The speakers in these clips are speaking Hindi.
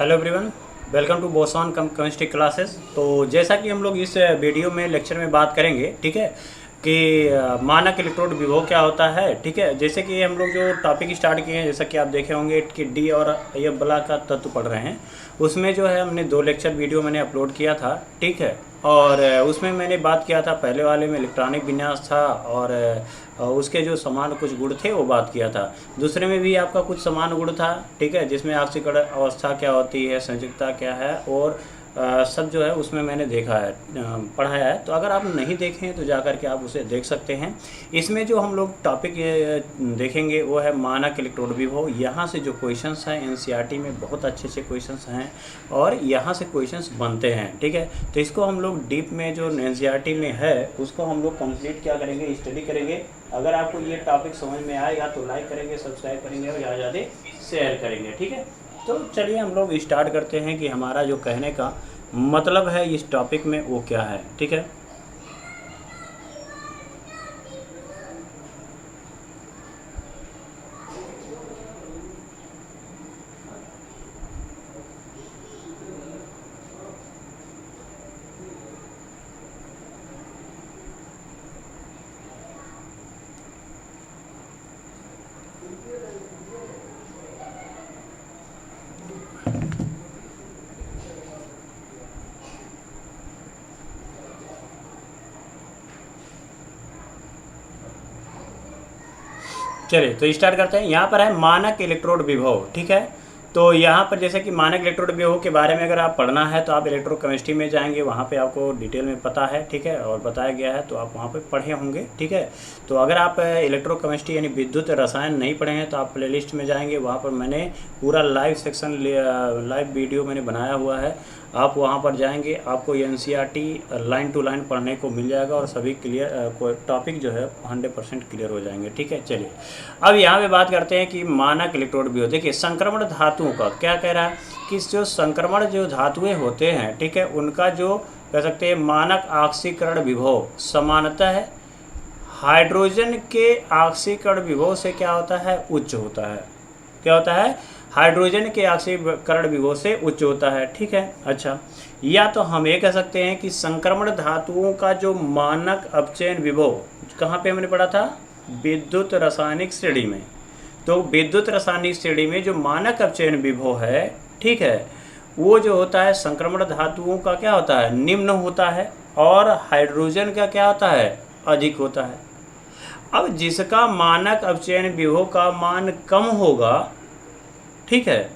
Hello everyone, welcome to Boson chemistry classes. तो जैसा कि हम लोग इस वीडियो में लेक्चर में बात करेंगे, ठीक है, कि मानक इलेक्ट्रोड विभव क्या होता है। ठीक है, जैसे कि हम लोग जो टॉपिक स्टार्ट किए हैं, जैसा कि आप देखे होंगे कि डी और एफ बला का तत्व पढ़ रहे हैं, उसमें जो है हमने 2 लेक्चर वीडियो मैंने अपलोड किया था। ठीक है, और उसमें मैंने बात किया था, पहले वाले में इलेक्ट्रॉनिक विन्यास था और उसके जो समान कुछ गुण थे वो बात किया था। दूसरे में भी आपका कुछ समान गुण था, ठीक है, जिसमें ऑक्सीकरण अवस्था क्या होती है, संयुक्ता क्या है और सब जो है उसमें मैंने देखा है, पढ़ाया है। तो अगर आप नहीं देखें हैं तो जाकर के आप उसे देख सकते हैं। इसमें जो हम लोग टॉपिक देखेंगे वो है मानक इलेक्ट्रोड विभव। यहाँ से जो क्वेश्चंस हैं एनसीईआरटी में बहुत अच्छे अच्छे क्वेश्चंस हैं और यहाँ से क्वेश्चंस बनते हैं। ठीक है, तो इसको हम लोग डीप में जो एनसीईआरटी में है उसको हम लोग कंप्लीट क्या करेंगे, स्टडी करेंगे। अगर आपको ये टॉपिक समझ में आएगा तो लाइक करेंगे, सब्सक्राइब करेंगे और ज़्यादा ज़्यादा शेयर करेंगे। ठीक है, तो चलिए हम लोग स्टार्ट करते हैं कि हमारा जो कहने का मतलब है इस टॉपिक में वो क्या है। ठीक है, चलिए तो स्टार्ट करते हैं। यहाँ पर है मानक इलेक्ट्रोड विभव। ठीक है, तो यहाँ पर जैसे कि मानक इलेक्ट्रोड विभव के बारे में अगर आप पढ़ना है तो आप इलेक्ट्रोकेमिस्ट्री में जाएंगे, वहाँ पे आपको डिटेल में पता है। ठीक है, और बताया गया है तो आप वहाँ पे पढ़े होंगे। ठीक है, तो अगर आप इलेक्ट्रोकेमिस्ट्री यानी विद्युत रसायन नहीं पढ़े हैं तो आप प्लेलिस्ट में जाएंगे, वहाँ पर मैंने पूरा लाइव सेक्शन लाइव वीडियो मैंने बनाया हुआ है। आप वहाँ पर जाएंगे, आपको एनसीईआरटी लाइन टू लाइन पढ़ने को मिल जाएगा और सभी क्लियर टॉपिक जो है 100% क्लियर हो जाएंगे। ठीक है, चलिए अब यहाँ पे बात करते हैं कि मानक इलेक्ट्रोड विभव। देखिए संक्रमण धातुओं का क्या कह रहा है कि जो संक्रमण जो धातुएं होते हैं, ठीक है, उनका जो कह सकते हैं मानक ऑक्सीकरण विभव समानता है हाइड्रोजन के ऑक्सीकरण विभव से क्या होता है, उच्च होता है। क्या होता है, हाइड्रोजन के ऑक्सीकरण विभव से उच्च होता है। ठीक है, अच्छा, या तो हम ये कह सकते हैं कि संक्रमण धातुओं का जो मानक अपचयन विभव कहाँ पे हमने पढ़ा था, विद्युत रासायनिक श्रेणी में। तो विद्युत रासायनिक श्रेणी में जो मानक अपचयन विभव है, ठीक है, वो जो होता है संक्रमण धातुओं का क्या होता है, निम्न होता है और हाइड्रोजन का क्या होता है, अधिक होता है। अब जिसका मानक अपचयन विभव का मान कम होगा, ठीक है,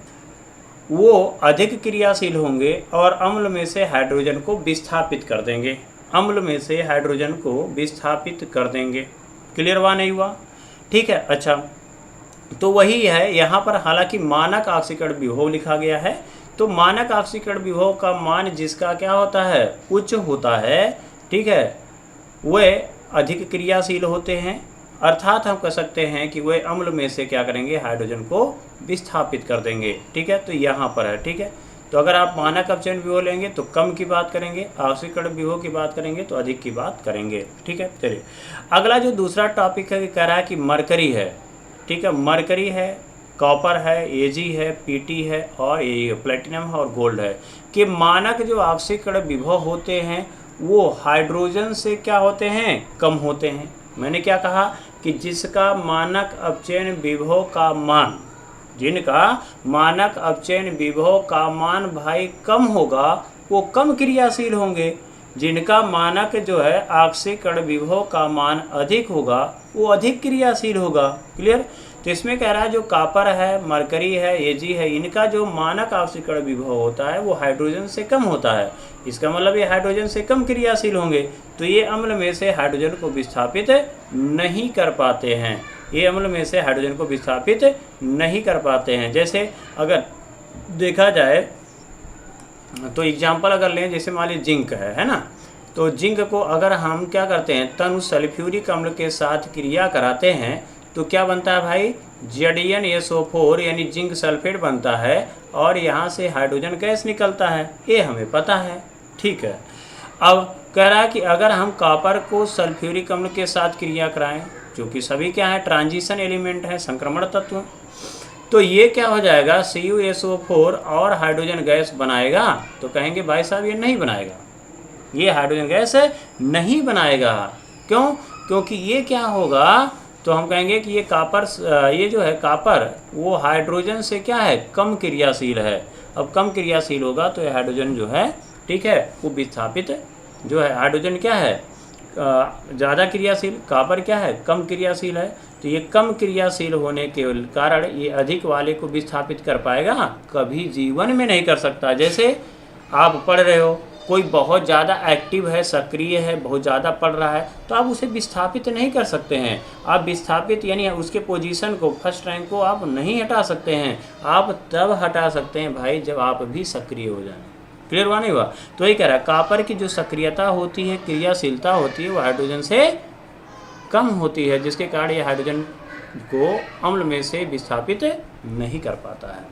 वो अधिक क्रियाशील होंगे और अम्ल में से हाइड्रोजन को विस्थापित कर देंगे। अम्ल में से हाइड्रोजन को विस्थापित कर देंगे। क्लियर हुआ नहीं हुआ? ठीक है, अच्छा, तो वही है यहाँ पर। हालांकि मानक ऑक्सीकरण विभव लिखा गया है, तो मानक ऑक्सीकरण विभव का मान जिसका क्या होता है, उच्च होता है, ठीक है, वे अधिक क्रियाशील होते हैं। अर्थात हम कह सकते हैं कि वे अम्ल में से क्या करेंगे, हाइड्रोजन को विस्थापित कर देंगे। ठीक है, तो यहाँ पर है। ठीक है, तो अगर आप मानक अपचयन विभव लेंगे तो कम की बात करेंगे, ऑक्सीकरण विभव की बात करेंगे तो अधिक की बात करेंगे। ठीक है, चलिए अगला जो दूसरा टॉपिक है कह रहा है कि मरकरी है। ठीक है, मरकरी है, कॉपर है, एजी है, पीटी है और ये प्लेटिनम है और गोल्ड है कि मानक जो ऑक्सीकरण विभव होते हैं वो हाइड्रोजन से क्या होते हैं, कम होते हैं। मैंने क्या कहा कि जिसका मानक अपचयन विभव का मान, जिनका मानक अपचयन विभव का मान भाई कम होगा वो कम क्रियाशील होंगे, जिनका मानक जो है ऑक्सीकरण विभव का मान अधिक होगा वो अधिक क्रियाशील होगा। क्लियर? तो इसमें कह रहा है जो कॉपर है, मरकरी है, एजी है, इनका जो मानक ऑक्सीकरण विभव होता है वो हाइड्रोजन से कम होता है। इसका मतलब ये हाइड्रोजन से कम क्रियाशील होंगे, तो ये अम्ल में से हाइड्रोजन को विस्थापित नहीं कर पाते हैं। ये अम्ल में से हाइड्रोजन को विस्थापित नहीं कर पाते हैं। जैसे अगर देखा जाए तो एग्जाम्पल अगर लें, जैसे मान लीजिए जिंक है ना, तो जिंक को अगर हम क्या करते हैं, तनु सल्फ्यूरिक अम्ल के साथ क्रिया कराते हैं तो क्या बनता है भाई, ZnSO4 यानी जिंक सल्फेट बनता है और यहाँ से हाइड्रोजन गैस निकलता है, ये हमें पता है। ठीक है, अब कह रहा है कि अगर हम कॉपर को सल्फ्यूरिक अम्ल के साथ क्रिया कराएं, जो कि सभी क्या है, ट्रांजिशन एलिमेंट है, संक्रमण तत्व, तो ये क्या हो जाएगा, CuSO4 और हाइड्रोजन गैस बनाएगा? तो कहेंगे भाई साहब ये नहीं बनाएगा, ये हाइड्रोजन गैस नहीं बनाएगा। क्यों? क्योंकि ये क्या होगा, तो हम कहेंगे कि ये ये जो है कापर, वो हाइड्रोजन से क्या है, कम क्रियाशील है। अब कम क्रियाशील होगा तो ये हाइड्रोजन जो है, ठीक है, वो विस्थापित जो है, हाइड्रोजन क्या है, ज़्यादा क्रियाशील, कापर क्या है, कम क्रियाशील है। तो ये कम क्रियाशील होने के कारण ये अधिक वाले को विस्थापित कर पाएगा, कभी जीवन में नहीं कर सकता। जैसे आप पढ़ रहे हो, कोई बहुत ज़्यादा एक्टिव है, सक्रिय है, बहुत ज़्यादा पढ़ रहा है, तो आप उसे विस्थापित नहीं कर सकते हैं। आप विस्थापित यानी उसके पोजीशन को, फर्स्ट रैंक को आप नहीं हटा सकते हैं। आप तब हटा सकते हैं भाई जब आप भी सक्रिय हो जाएं। क्लियर हुआ नहीं हुआ? तो यही कह रहा है, कापर की जो सक्रियता होती है, क्रियाशीलता होती है, वो हाइड्रोजन से कम होती है, जिसके कारण ये हाइड्रोजन को अम्ल में से विस्थापित नहीं कर पाता है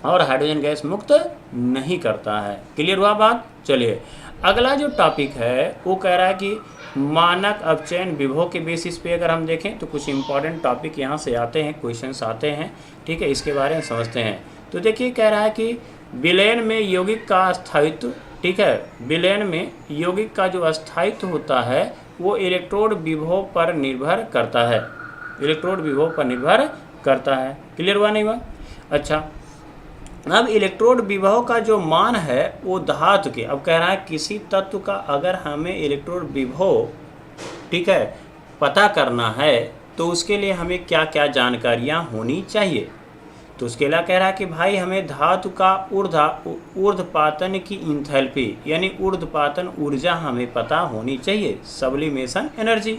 और हाइड्रोजन गैस मुक्त नहीं करता है। क्लियर हुआ बात? चलिए अगला जो टॉपिक है वो कह रहा है कि मानक अपचयन विभव के बेसिस पे अगर हम देखें तो कुछ इंपॉर्टेंट टॉपिक यहाँ से आते हैं, क्वेश्चंस आते हैं, ठीक है, इसके बारे में समझते हैं। तो देखिए कह रहा है कि विलयन में यौगिक का स्थायित्व, ठीक है, विलयन में यौगिक का जो अस्थायित्व होता है वो इलेक्ट्रोड विभव पर निर्भर करता है, इलेक्ट्रोड विभव पर निर्भर करता है। क्लियर हुआ नहीं हुआ? अच्छा, अब इलेक्ट्रोड विभव का जो मान है वो धातु के, अब कह रहा है किसी तत्व का अगर हमें इलेक्ट्रोड विभव, ठीक है, पता करना है तो उसके लिए हमें क्या क्या जानकारियां होनी चाहिए। तो उसके लिए कह रहा है कि भाई हमें धातु का ऊर्ध्वपातन की इंथैल्पी यानी ऊर्ध्वपातन ऊर्जा हमें पता होनी चाहिए, सब्लिमेशन एनर्जी।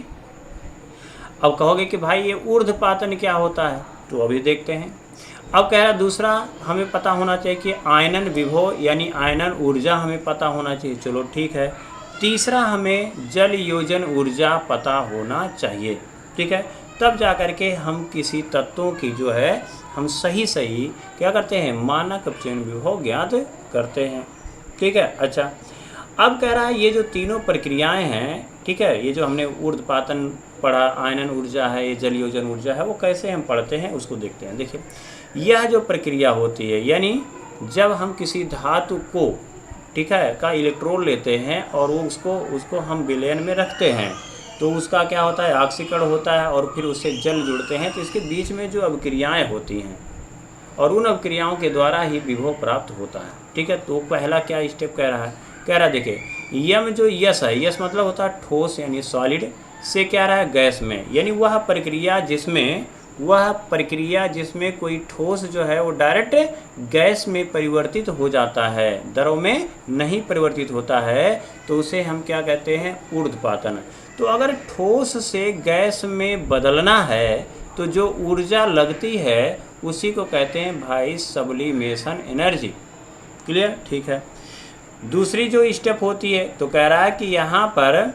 अब कहोगे कि भाई ये ऊर्ध्वपातन क्या होता है, तो अभी देखते हैं। अब कह रहा दूसरा हमें पता होना चाहिए कि आयनन विभव यानी आयनन ऊर्जा हमें पता होना चाहिए, चलो ठीक है। तीसरा हमें जल योजन ऊर्जा पता होना चाहिए, ठीक है, तब जा कर के हम किसी तत्वों की जो है हम सही क्या करते हैं, मानक अपचयन विभव ज्ञात करते हैं, ठीक है। अच्छा, अब कह रहा है ये जो तीनों प्रक्रियाएं हैं, ठीक है, ये जो हमने ऊर्ध्वपातन पढ़ा, आयनन ऊर्जा है, ये जल योजन ऊर्जा है, वो कैसे हम पढ़ते हैं उसको देखते हैं। देखिए यह जो प्रक्रिया होती है, यानी जब हम किसी धातु को, ठीक है, का इलेक्ट्रोड लेते हैं और वो उसको हम विलयन में रखते हैं, तो उसका क्या होता है, ऑक्सीकरण होता है और फिर उससे जल जुड़ते हैं, तो इसके बीच में जो अभिक्रियाएं होती हैं और उन अभिक्रियाओं के द्वारा ही विभव प्राप्त होता है, ठीक है। तो पहला क्या स्टेप कह रहा है, कह रहा है देखिए यम जो यस है, यस मतलब होता है ठोस यानी सॉलिड, से क्या रहा है गैस में, यानी वह प्रक्रिया जिसमें कोई ठोस जो है वो डायरेक्ट गैस में परिवर्तित हो जाता है, द्रव में नहीं परिवर्तित होता है, तो उसे हम क्या कहते हैं, ऊर्ध्वपातन। तो अगर ठोस से गैस में बदलना है तो जो ऊर्जा लगती है उसी को कहते हैं भाई सब्लिमेशन एनर्जी। क्लियर? ठीक है। दूसरी जो स्टेप होती है, तो कह रहा है कि यहाँ पर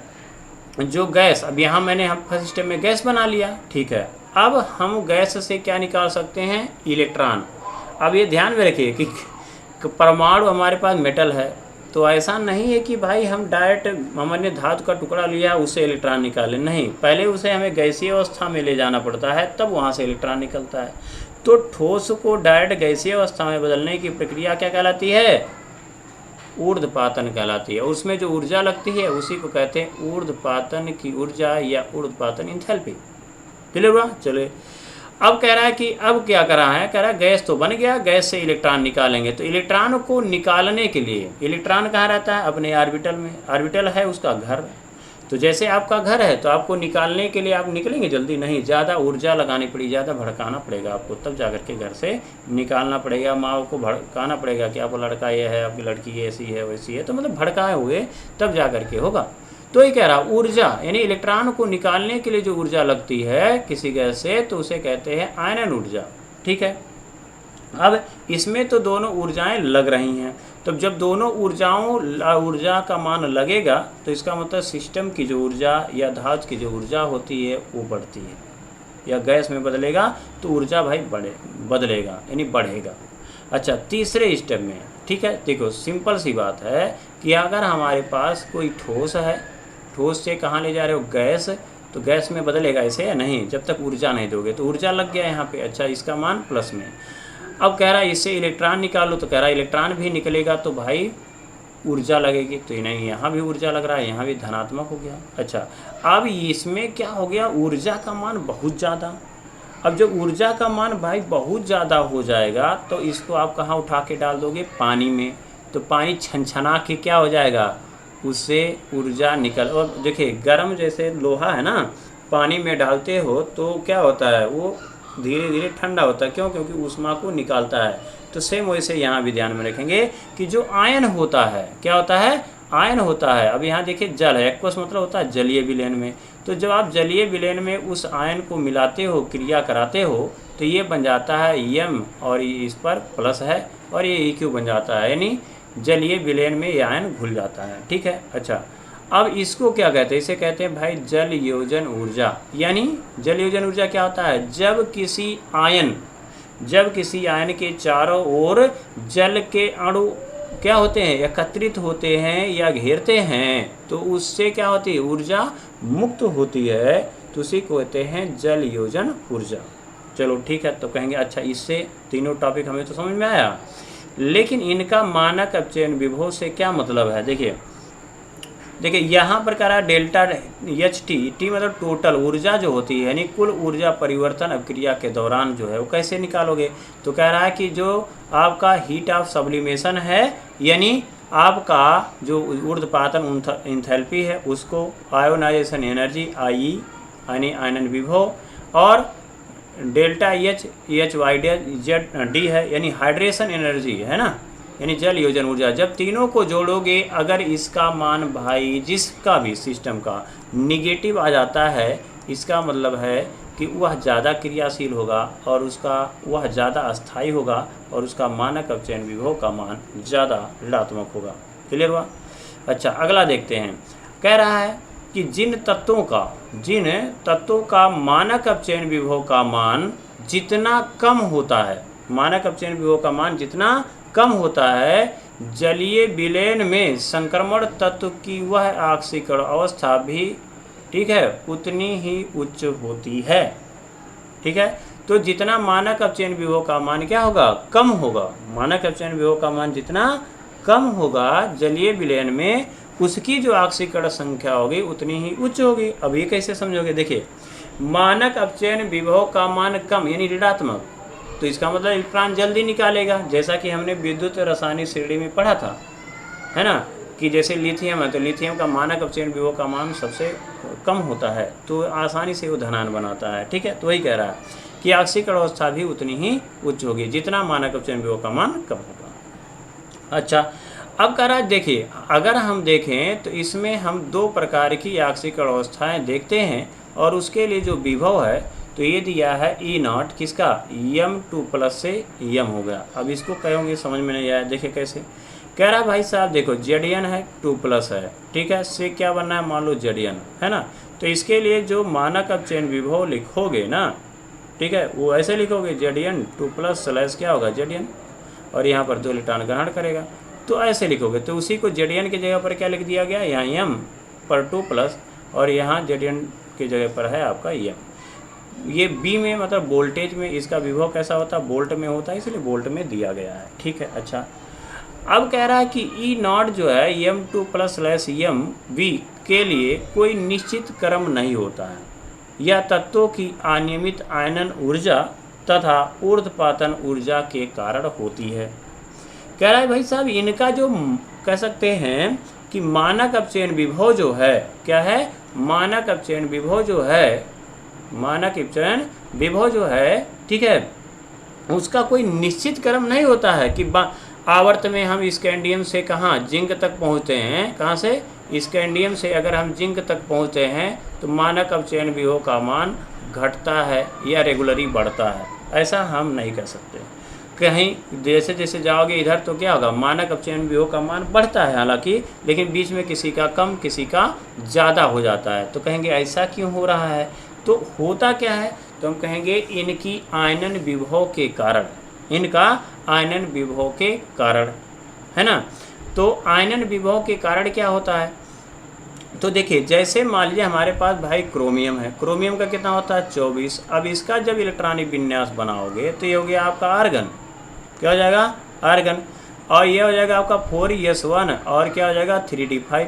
जो गैस, अब यहाँ हम फर्स्ट स्टेप में गैस बना लिया, ठीक है, अब हम गैस से क्या निकाल सकते हैं, इलेक्ट्रॉन। अब ये ध्यान में रखिए कि परमाणु हमारे पास मेटल है, तो ऐसा नहीं है कि भाई हम डायरेक्ट हमने धातु का टुकड़ा लिया उससे इलेक्ट्रॉन निकालें, नहीं, पहले उसे हमें गैसीय अवस्था में ले जाना पड़ता है, तब वहाँ से इलेक्ट्रॉन निकलता है। तो ठोस को डायरेक्ट गैसीय अवस्था में बदलने की प्रक्रिया क्या कहलाती है, ऊर्ध्वपातन कहलाती है। उसमें जो ऊर्जा लगती है उसी को कहते हैं ऊर्ध्वपातन की ऊर्जा या ऊर्ध्वपातन एंथैल्पी। क्लियर हुआ? चलिए अब कह रहा है कि अब क्या कर रहा है, कह रहा है गैस तो बन गया, गैस से इलेक्ट्रॉन निकालेंगे, तो इलेक्ट्रॉन को निकालने के लिए, इलेक्ट्रॉन कहाँ रहता है, अपने ऑर्बिटल में, ऑर्बिटल है उसका घर। तो जैसे आपका घर है तो आपको निकालने के लिए आप निकलेंगे जल्दी नहीं, ज़्यादा ऊर्जा लगानी पड़ी, ज़्यादा भड़काना पड़ेगा आपको, तब जा कर के घर से निकालना पड़ेगा। माँ को भड़काना पड़ेगा कि आपका लड़का ये है, आपकी लड़की ये ऐसी है वैसी है, तो मतलब भड़काए हुए तब जा कर के होगा। तो ये कह रहा ऊर्जा यानी इलेक्ट्रॉन को निकालने के लिए जो ऊर्जा लगती है किसी गैस से, तो उसे कहते हैं आयनन ऊर्जा, ठीक है। अब इसमें तो दोनों ऊर्जाएं लग रही हैं, तो जब दोनों ऊर्जा का मान लगेगा तो इसका मतलब सिस्टम की जो ऊर्जा या धातु की जो ऊर्जा होती है वो बढ़ती है, या गैस में बदलेगा तो ऊर्जा भाई बदलेगा यानी बढ़ेगा। अच्छा, तीसरे स्टेप में, ठीक है, देखो सिंपल सी बात है कि अगर हमारे पास कोई ठोस है, ठोस से कहाँ ले जा रहे हो, गैस, तो गैस में बदलेगा ऐसे या नहीं, जब तक ऊर्जा नहीं दोगे। तो ऊर्जा लग गया यहाँ पे। अच्छा, इसका मान प्लस में। अब कह रहा है इससे इलेक्ट्रॉन निकालो, तो कह रहा है इलेक्ट्रॉन भी निकलेगा तो भाई ऊर्जा लगेगी। तो नहीं, यहाँ भी ऊर्जा लग रहा है, यहाँ भी धनात्मक हो गया। अच्छा, अब इसमें क्या हो गया, ऊर्जा का मान बहुत ज़्यादा। अब जब ऊर्जा का मान भाई बहुत ज़्यादा हो जाएगा तो इसको आप कहाँ उठा के डाल दोगे, पानी में। तो पानी छनछना के क्या हो जाएगा, उससे ऊर्जा निकल। और देखिए गर्म जैसे लोहा है ना, पानी में डालते हो तो क्या होता है, वो धीरे धीरे ठंडा होता है। क्यों? क्योंकि ऊष्मा को निकालता है। तो सेम वैसे यहाँ भी ध्यान में रखेंगे कि जो आयन होता है, क्या होता है, आयन होता है। अब यहाँ देखिए जल है, एक्वस मतलब होता है जलीय विलयन में। तो जब आप जलीय विलयन में उस आयन को मिलाते हो, क्रिया कराते हो, तो ये बन जाता है यम, और इस पर प्लस है, और ये EQ बन जाता है, यानी जलीय विलयन में ये आयन घुल जाता है। ठीक है। अच्छा, अब इसको क्या कहते हैं, इसे कहते हैं भाई जल योजन ऊर्जा। यानी जल योजन ऊर्जा क्या होता है, जब किसी आयन के चारों ओर जल के अणु क्या होते हैं, एकत्रित होते हैं या घेरते हैं, तो उससे क्या होती है, ऊर्जा मुक्त होती है। तो उसी को कहते हैं जल योजन ऊर्जा। चलो ठीक है, तो कहेंगे अच्छा इससे तीनों टॉपिक हमें तो समझ में आया, लेकिन इनका मानक अपचयन विभव से क्या मतलब है। देखिए यहाँ पर कह रहा है डेल्टा एच टी मतलब टोटल ऊर्जा जो होती है, यानी कुल ऊर्जा परिवर्तन अभिक्रिया के दौरान जो है वो कैसे निकालोगे। तो कह रहा है कि जो आपका हीट ऑफ सब्लिमेशन है, यानी आपका जो ऊर्ध्वपातन इंथैल्पी है, उसको आयोनाइजेशन एनर्जी IE यानी आयनन विभव, और डेल्टा HY/Z है यानी हाइड्रेशन एनर्जी है ना, यानी जल योजन ऊर्जा। जब तीनों को जोड़ोगे, अगर इसका मान भाई जिसका भी सिस्टम का निगेटिव आ जाता है, इसका मतलब है कि वह ज़्यादा क्रियाशील होगा और वह ज़्यादा अस्थायी होगा, और उसका मानक अपचयन विभव का मान ज़्यादा ऋणात्मक होगा। क्लियर हुआ। अच्छा, अगला देखते हैं। कह रहा है कि जिन तत्वों का मानक अपचयन विभव का मान जितना कम होता है, मानक अपचयन विभव का मान जितना कम होता है, जलीय विलयन में संक्रमण तत्व की वह ऑक्सीकरण अवस्था भी, ठीक है, उतनी ही उच्च होती है। ठीक है। तो जितना मानक अपचयन विभव का मान क्या होगा, कम होगा। मानक अपचयन विभव का मान जितना कम होगा जलीय विलयन में, उसकी जो ऑक्सीकरण संख्या होगी उतनी ही उच्च होगी। अब ये कैसे समझोगे, देखिए मानक अपचयन विभव का मान कम यानी ऋणात्मक, तो इसका मतलब इलेक्ट्रॉन जल्दी निकालेगा, जैसा कि हमने विद्युत रासायनिक श्रेणी में पढ़ा था, है ना, कि जैसे लिथियम है तो लिथियम का मानक अपचयन विभव का मान सबसे कम होता है, तो आसानी से वो धनायन बनाता है। ठीक है। तो वही कह रहा है कि ऑक्सीकरण अवस्था भी उतनी ही उच्च होगी जितना मानक अपचयन विभव का मान कम होगा। अच्छा, अब कह रहा है देखिए, अगर हम देखें तो इसमें हम दो प्रकार की ऑक्सीकरण अवस्थाएं देखते हैं, और उसके लिए जो विभव है तो ये दिया है E0 किसका, M2+ से M हो गया। अब इसको कहोगे समझ में नहीं आया, देखिए कैसे कह रहा है भाई साहब, देखो Zn है 2+ है, ठीक है, से क्या बनना है, मान लो Zn है ना, तो इसके लिए जो मानक अपचयन विभव लिखोगे ना, ठीक है, वो ऐसे लिखोगे Zn 2+ क्या होगा Zn, और यहाँ पर 2 इलेक्ट्रॉन ग्रहण करेगा, तो ऐसे लिखोगे। तो उसी को Zn की जगह पर क्या लिख दिया गया, यहाँ M पर 2+, और यहाँ Zn की जगह पर है आपका M। ये B में मतलब वोल्टेज में इसका विभव कैसा होता है, वोल्ट में होता है, इसलिए वोल्ट में दिया गया है। ठीक है। अच्छा, अब कह रहा है कि E0 जो है M2+/MV के लिए कोई निश्चित क्रम नहीं होता है, यह तत्वों की अनियमित आयनन ऊर्जा तथा ऊर्ध्वपातन ऊर्जा के कारण होती है। कह रहा है भाई साहब, इनका जो कह सकते हैं कि मानक अपचयन विभव जो है, क्या है, मानक अपचयन विभव जो है, मानक अपचयन विभव जो है, ठीक है, उसका कोई निश्चित क्रम नहीं होता है कि आवर्त में हम स्कैंडियम से कहाँ जिंक तक पहुँचते हैं, कहाँ से, स्कैंडियम से अगर हम जिंक तक पहुँचते हैं तो मानक अपचयन विभव का मान घटता है या रेगुलरली बढ़ता है, ऐसा हम नहीं कर सकते। कहीं जैसे जैसे जाओगे इधर तो क्या होगा, मानक अपचयन विभव का मान बढ़ता है हालांकि, लेकिन बीच में किसी का कम किसी का ज़्यादा हो जाता है। तो कहेंगे ऐसा क्यों हो रहा है, तो होता क्या है, तो हम कहेंगे इनकी आयनन विभव के कारण, इनका आयनन विभव के कारण, है ना। तो आयनन विभव के कारण क्या होता है, तो देखिए जैसे मान लीजिए हमारे पास भाई क्रोमियम है, क्रोमियम का कितना होता है 24। अब इसका जब इलेक्ट्रॉनिक विन्यास बनाओगे तो ये हो गया आपका आर्गन, क्या हो जाएगा आर्गन, और ये हो जाएगा आपका 4s1 और क्या हो जाएगा 3d5।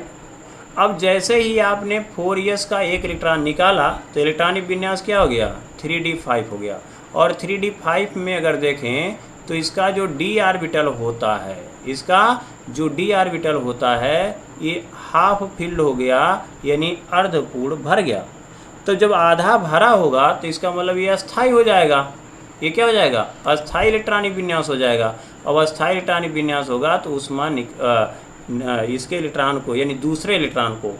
अब जैसे ही आपने 4s का एक इलेक्ट्रॉन निकाला तो इलेक्ट्रॉनिक विन्यास क्या हो गया 3d5 हो गया। और 3d5 में अगर देखें तो इसका जो d ऑर्बिटल होता है, इसका जो d ऑर्बिटल होता है ये हाफ फिल्ड हो गया, यानी अर्धपूर्ण भर गया। तो जब आधा भरा होगा तो इसका मतलब ये अस्थाई हो जाएगा, ये क्या हो जाएगा अस्थाई इलेक्ट्रॉनिक विन्यास हो जाएगा। अब अस्थाई इलेक्ट्रॉनिक विन्यास होगा तो उसमें इसके इलेक्ट्रॉन को यानी दूसरे इलेक्ट्रॉन को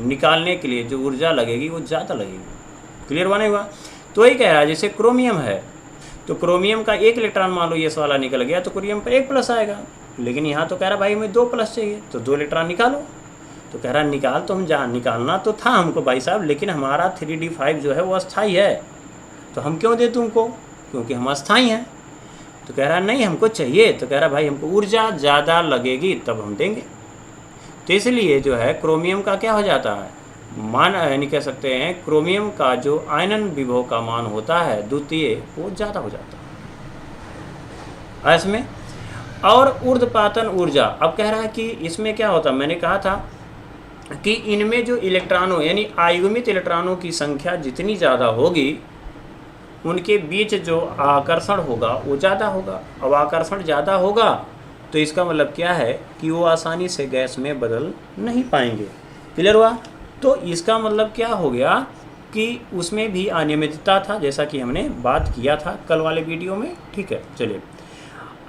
निकालने के लिए जो ऊर्जा लगेगी वो ज़्यादा लगेगी। क्लियर बनेगा। तो वही कह रहा है जैसे क्रोमियम है तो क्रोमियम का एक इलेक्ट्रॉन मान लो ये वाला निकल गया तो क्रोमियम पर 1 प्लस आएगा, लेकिन यहाँ तो कह रहा भाई हमें 2 प्लस चाहिए तो 2 इलेक्ट्रॉन निकालो। तो कह रहा निकाल तो हम निकालना तो था हमको भाई साहब, लेकिन हमारा 3d5 जो है वो अस्थाई है तो हम क्यों दे तुमको, क्योंकि हम अस्थाई हैं। तो कह रहा नहीं हमको चाहिए, तो कह रहा भाई हमको ऊर्जा ज़्यादा लगेगी तब हम देंगे। तो इसलिए जो है क्रोमियम का क्या हो जाता है मान, यानी कह सकते हैं क्रोमियम का जो आयनन विभव का मान होता है द्वितीय वो ज़्यादा हो जाता है इसमें। और ऊर्ध्वपातन ऊर्जा, अब कह रहा है कि इसमें क्या होता है, मैंने कहा था कि इनमें जो इलेक्ट्रॉनों यानी आयुग्मित इलेक्ट्रॉनों की संख्या जितनी ज़्यादा होगी उनके बीच जो आकर्षण होगा वो ज़्यादा होगा। अब आकर्षण ज़्यादा होगा तो इसका मतलब क्या है कि वो आसानी से गैस में बदल नहीं पाएंगे। क्लियर हुआ। तो इसका मतलब क्या हो गया कि उसमें भी अनियमितता था, जैसा कि हमने बात किया था कल वाले वीडियो में। ठीक है, चलिए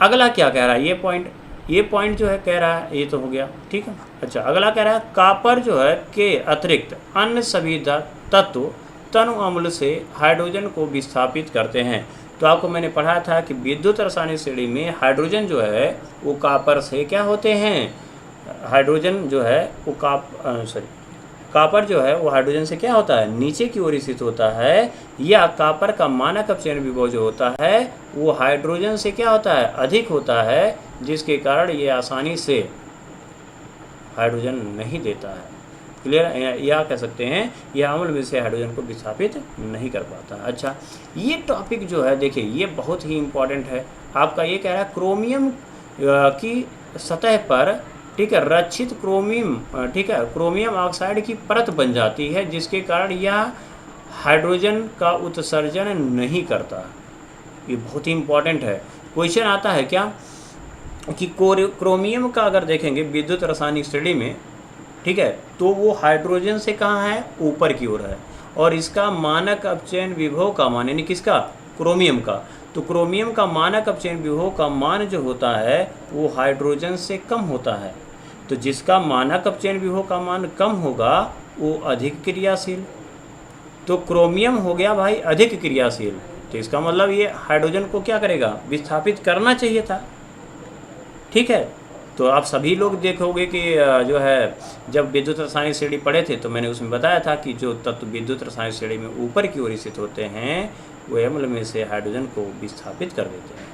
अगला क्या कह रहा है, ये पॉइंट जो है कह रहा है ये तो हो गया। ठीक है, अच्छा अगला कह रहा है कापर जो है के अतिरिक्त अन्य सभी तत्व तनु अम्ल से हाइड्रोजन को विस्थापित करते हैं। तो आपको मैंने पढ़ा था कि विद्युत रासायनिक श्रेणी में हाइड्रोजन जो है वो कापर से क्या होते हैं, हाइड्रोजन जो है वो कापर जो है वो हाइड्रोजन से क्या होता है नीचे की ओर स्थित होता है, या कापर का मानक अपचयन विभव जो होता है वो हाइड्रोजन से क्या होता है अधिक होता है, जिसके कारण ये आसानी से हाइड्रोजन नहीं देता है। क्लियर, या कह सकते हैं यह अम्ल में से हाइड्रोजन को विस्थापित नहीं कर पाता। अच्छा ये टॉपिक जो है देखिए ये बहुत ही इम्पोर्टेंट है आपका। ये कह रहा है क्रोमियम की सतह पर ठीक है रक्षित क्रोमियम ठीक है क्रोमियम ऑक्साइड की परत बन जाती है, जिसके कारण यह हाइड्रोजन का उत्सर्जन नहीं करता। ये बहुत ही इम्पोर्टेंट है। क्वेश्चन आता है क्या कि क्रोमियम का अगर देखेंगे विद्युत रासायनिक श्रेणी में ठीक है तो वो हाइड्रोजन से कहाँ है ऊपर की ओर है, और इसका मानक अपचयन विभव का मान यानी किसका क्रोमियम का, तो क्रोमियम का मानक अपचयन विभव का मान जो होता है वो हाइड्रोजन से कम होता है। तो जिसका मानक अपचयन विभव का मान कम होगा वो अधिक क्रियाशील। तो क्रोमियम हो गया भाई अधिक क्रियाशील, तो इसका मतलब ये हाइड्रोजन को क्या करेगा विस्थापित करना चाहिए था। ठीक है, तो आप सभी लोग देखोगे कि जो है जब विद्युत रासायनिक श्रेणी पढ़े थे तो मैंने उसमें बताया था कि जो तत्व विद्युत रासायनिक श्रेणी में ऊपर की ओर स्थित होते हैं वो अम्ल में से हाइड्रोजन को विस्थापित कर देते हैं।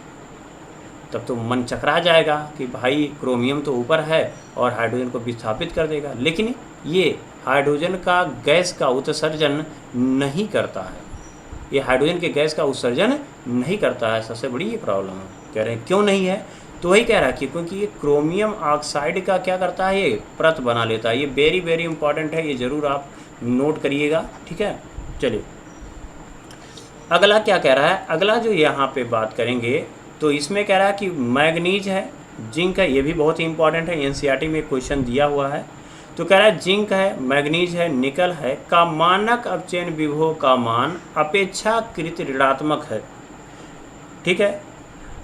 तब तो मन चकरा जाएगा कि भाई क्रोमियम तो ऊपर है और हाइड्रोजन को विस्थापित कर देगा, लेकिन ये हाइड्रोजन का गैस का उत्सर्जन नहीं करता है, ये हाइड्रोजन के गैस का उत्सर्जन नहीं करता है। सबसे बड़ी ये प्रॉब्लम है। कह रहे हैं क्यों नहीं है, तो वही कह रहा है कि क्योंकि ये क्रोमियम ऑक्साइड का क्या करता है ये परत बना लेता है। ये वेरी वेरी इंपॉर्टेंट है, ये ज़रूर आप नोट करिएगा। ठीक है, चलिए अगला क्या कह रहा है, अगला जो यहाँ पे बात करेंगे तो इसमें कह रहा है कि मैग्नीज है, जिंक है, ये भी बहुत ही इंपॉर्टेंट है, एनसीईआरटी में क्वेश्चन दिया हुआ है। तो कह रहा है जिंक है, मैग्नीज है, निकल है का मानक अपचयन विभव का मान अपेक्षाकृत ऋणात्मक है। ठीक है,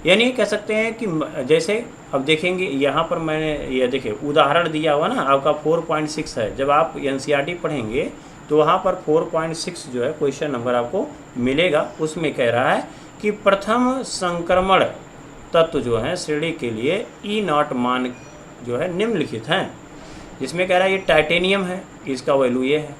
यानी कह सकते हैं कि जैसे अब देखेंगे यहाँ पर मैंने ये देखिए उदाहरण दिया हुआ ना आपका 4.6 है। जब आप एनसीईआरटी पढ़ेंगे तो वहाँ पर 4.6 जो है क्वेश्चन नंबर आपको मिलेगा। उसमें कह रहा है कि प्रथम संक्रमण तत्व जो है श्रेणी के लिए E0 मान जो है निम्नलिखित हैं, जिसमें कह रहा है ये टाइटेनियम है, इसका वैल्यू ये है,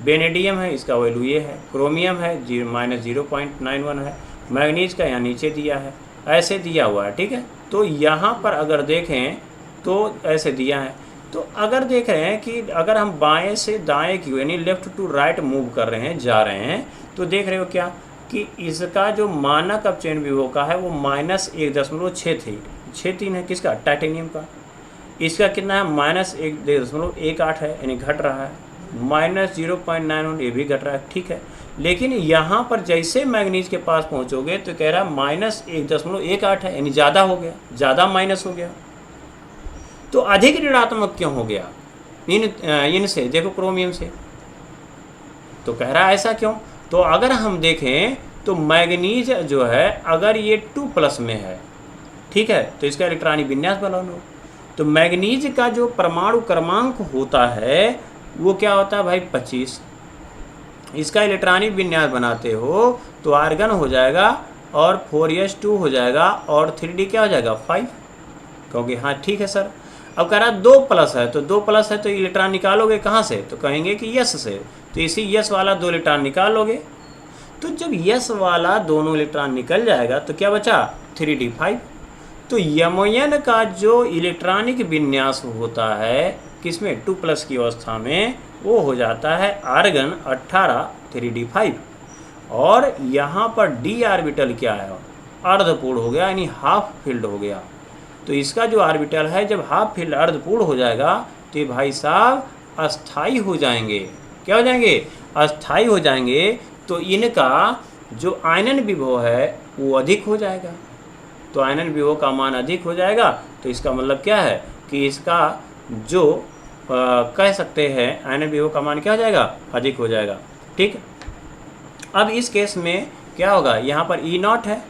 बेनेडियम है, इसका वैल्यू ये है, क्रोमियम है -0.91 है, मैग्नीज का यहाँ नीचे दिया है, ऐसे दिया हुआ है। ठीक है, तो यहाँ पर अगर देखें तो ऐसे दिया है। तो अगर देख रहे हैं कि अगर हम बाएं से दाएं की यानी लेफ्ट टू राइट मूव कर रहे हैं, जा रहे हैं, तो देख रहे हो क्या कि इसका जो मानक अपचयन विभव का है वो -1.63 है। किसका? टाइटेनियम का। इसका कितना है? -1.18 है, यानी घट रहा है। -0.91 ये भी घट रहा है, ठीक है। लेकिन यहाँ पर जैसे मैग्नीज के पास पहुँचोगे तो कह रहा है -1.18 है, यानी ज़्यादा हो गया, ज़्यादा माइनस हो गया। तो अधिक ऋणात्मक क्यों हो गया इनसे? देखो क्रोमियम से। तो कह रहा है ऐसा क्यों? तो अगर हम देखें तो मैग्नीज जो है अगर ये 2+ में है, ठीक है, तो इसका इलेक्ट्रॉनिक विन्यास बना लो। तो मैग्नीज का जो परमाणु क्रमांक होता है वो क्या होता है भाई? 25। इसका इलेक्ट्रॉनिक विन्यास बनाते हो तो आर्गन हो जाएगा और 4s2 हो जाएगा और 3d क्या हो जाएगा? 5। कहोगे हाँ ठीक है सर। अब कह रहा 2+ है, तो 2+ है तो इलेक्ट्रॉन निकालोगे कहाँ से? तो कहेंगे कि यस से। तो इसी यस वाला 2 इलेक्ट्रॉन निकालोगे। तो जब यस वाला दोनों इलेक्ट्रॉन निकल जाएगा तो क्या बचा? 3d5। तो यमोयन का जो इलेक्ट्रॉनिक विन्यास होता है किसमें? 2+ की अवस्था में, वो हो जाता है आर्गन 18 3d5। और यहाँ पर d ऑर्बिटल क्या है? अर्धपूर्ण हो गया, यानी हाफ फील्ड हो गया। तो इसका जो ऑर्बिटल है जब हाफ फील्ड अर्धपूर्ण हो जाएगा तो ये भाई साहब अस्थाई हो जाएंगे। क्या हो जाएंगे? अस्थाई हो जाएंगे। तो इनका जो आयनन विभव है वो अधिक हो जाएगा। तो आयनन विभव का मान अधिक हो जाएगा। तो इसका मतलब क्या है कि इसका जो कह सकते हैं आयनन विभव का मान क्या हो जाएगा? अधिक हो जाएगा, ठीक। अब इस केस में क्या होगा? यहाँ पर E0 है,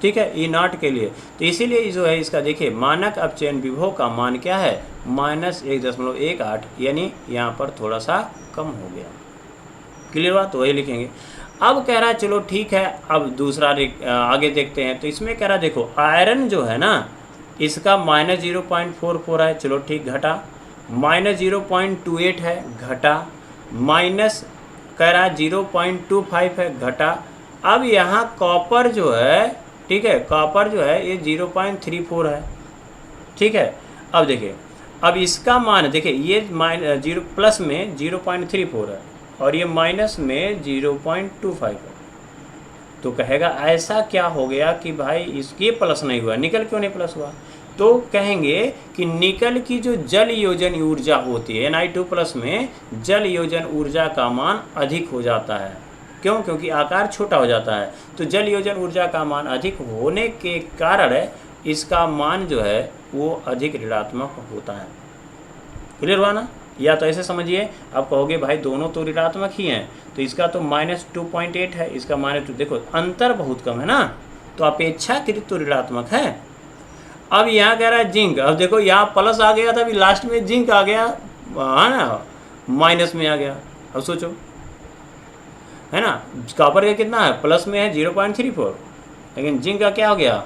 ठीक है, E0 के लिए। तो इसीलिए जो है इसका देखिए मानक अपचयन विभव का मान क्या है? -1.18, यानी यहाँ पर थोड़ा सा कम हो गया। क्लियर हुआ? तो वही लिखेंगे। अब कह रहा है चलो ठीक है, अब दूसरा आगे देखते हैं। तो इसमें कह रहा है देखो आयरन जो है ना इसका -0.44 है, चलो ठीक, घटा। -0.28 है, घटा। माइनस कह रहा है 0.25 है, घटा। अब यहाँ कॉपर जो है, ठीक है, कॉपर जो है ये 0.34 है, ठीक है। अब देखिए अब इसका मान देखिए ये प्लस में 0.34 है और ये माइनस में 0.25 है। तो कहेगा ऐसा क्या हो गया कि भाई इसके प्लस नहीं हुआ, निकल क्यों नहीं प्लस हुआ? तो कहेंगे कि निकल की जो जल योजन ऊर्जा होती है Na2+ में जल योजन ऊर्जा का मान अधिक हो जाता है। क्यों? क्योंकि आकार छोटा हो जाता है। तो जल योजन ऊर्जा का मान अधिक होने के कारण इसका मान जो है वो अधिक ऋणात्मक होता है। क्लियर हुआ ना? या तो ऐसे समझिए, आप कहोगे भाई दोनों तो ऋणात्मक ही हैं, तो इसका तो -2.8 है, इसका -2, देखो अंतर बहुत कम है ना, तो अपेक्षाकृत तो ऋणात्मक है। अब यहाँ कह रहा है जिंक। अब देखो यहाँ प्लस आ गया था, अभी लास्ट में जिंक आ गया, है ना, माइनस में आ गया। अब सोचो, है ना, कॉपर का कितना है? प्लस में है 0.34, लेकिन जिंक का क्या हो गया?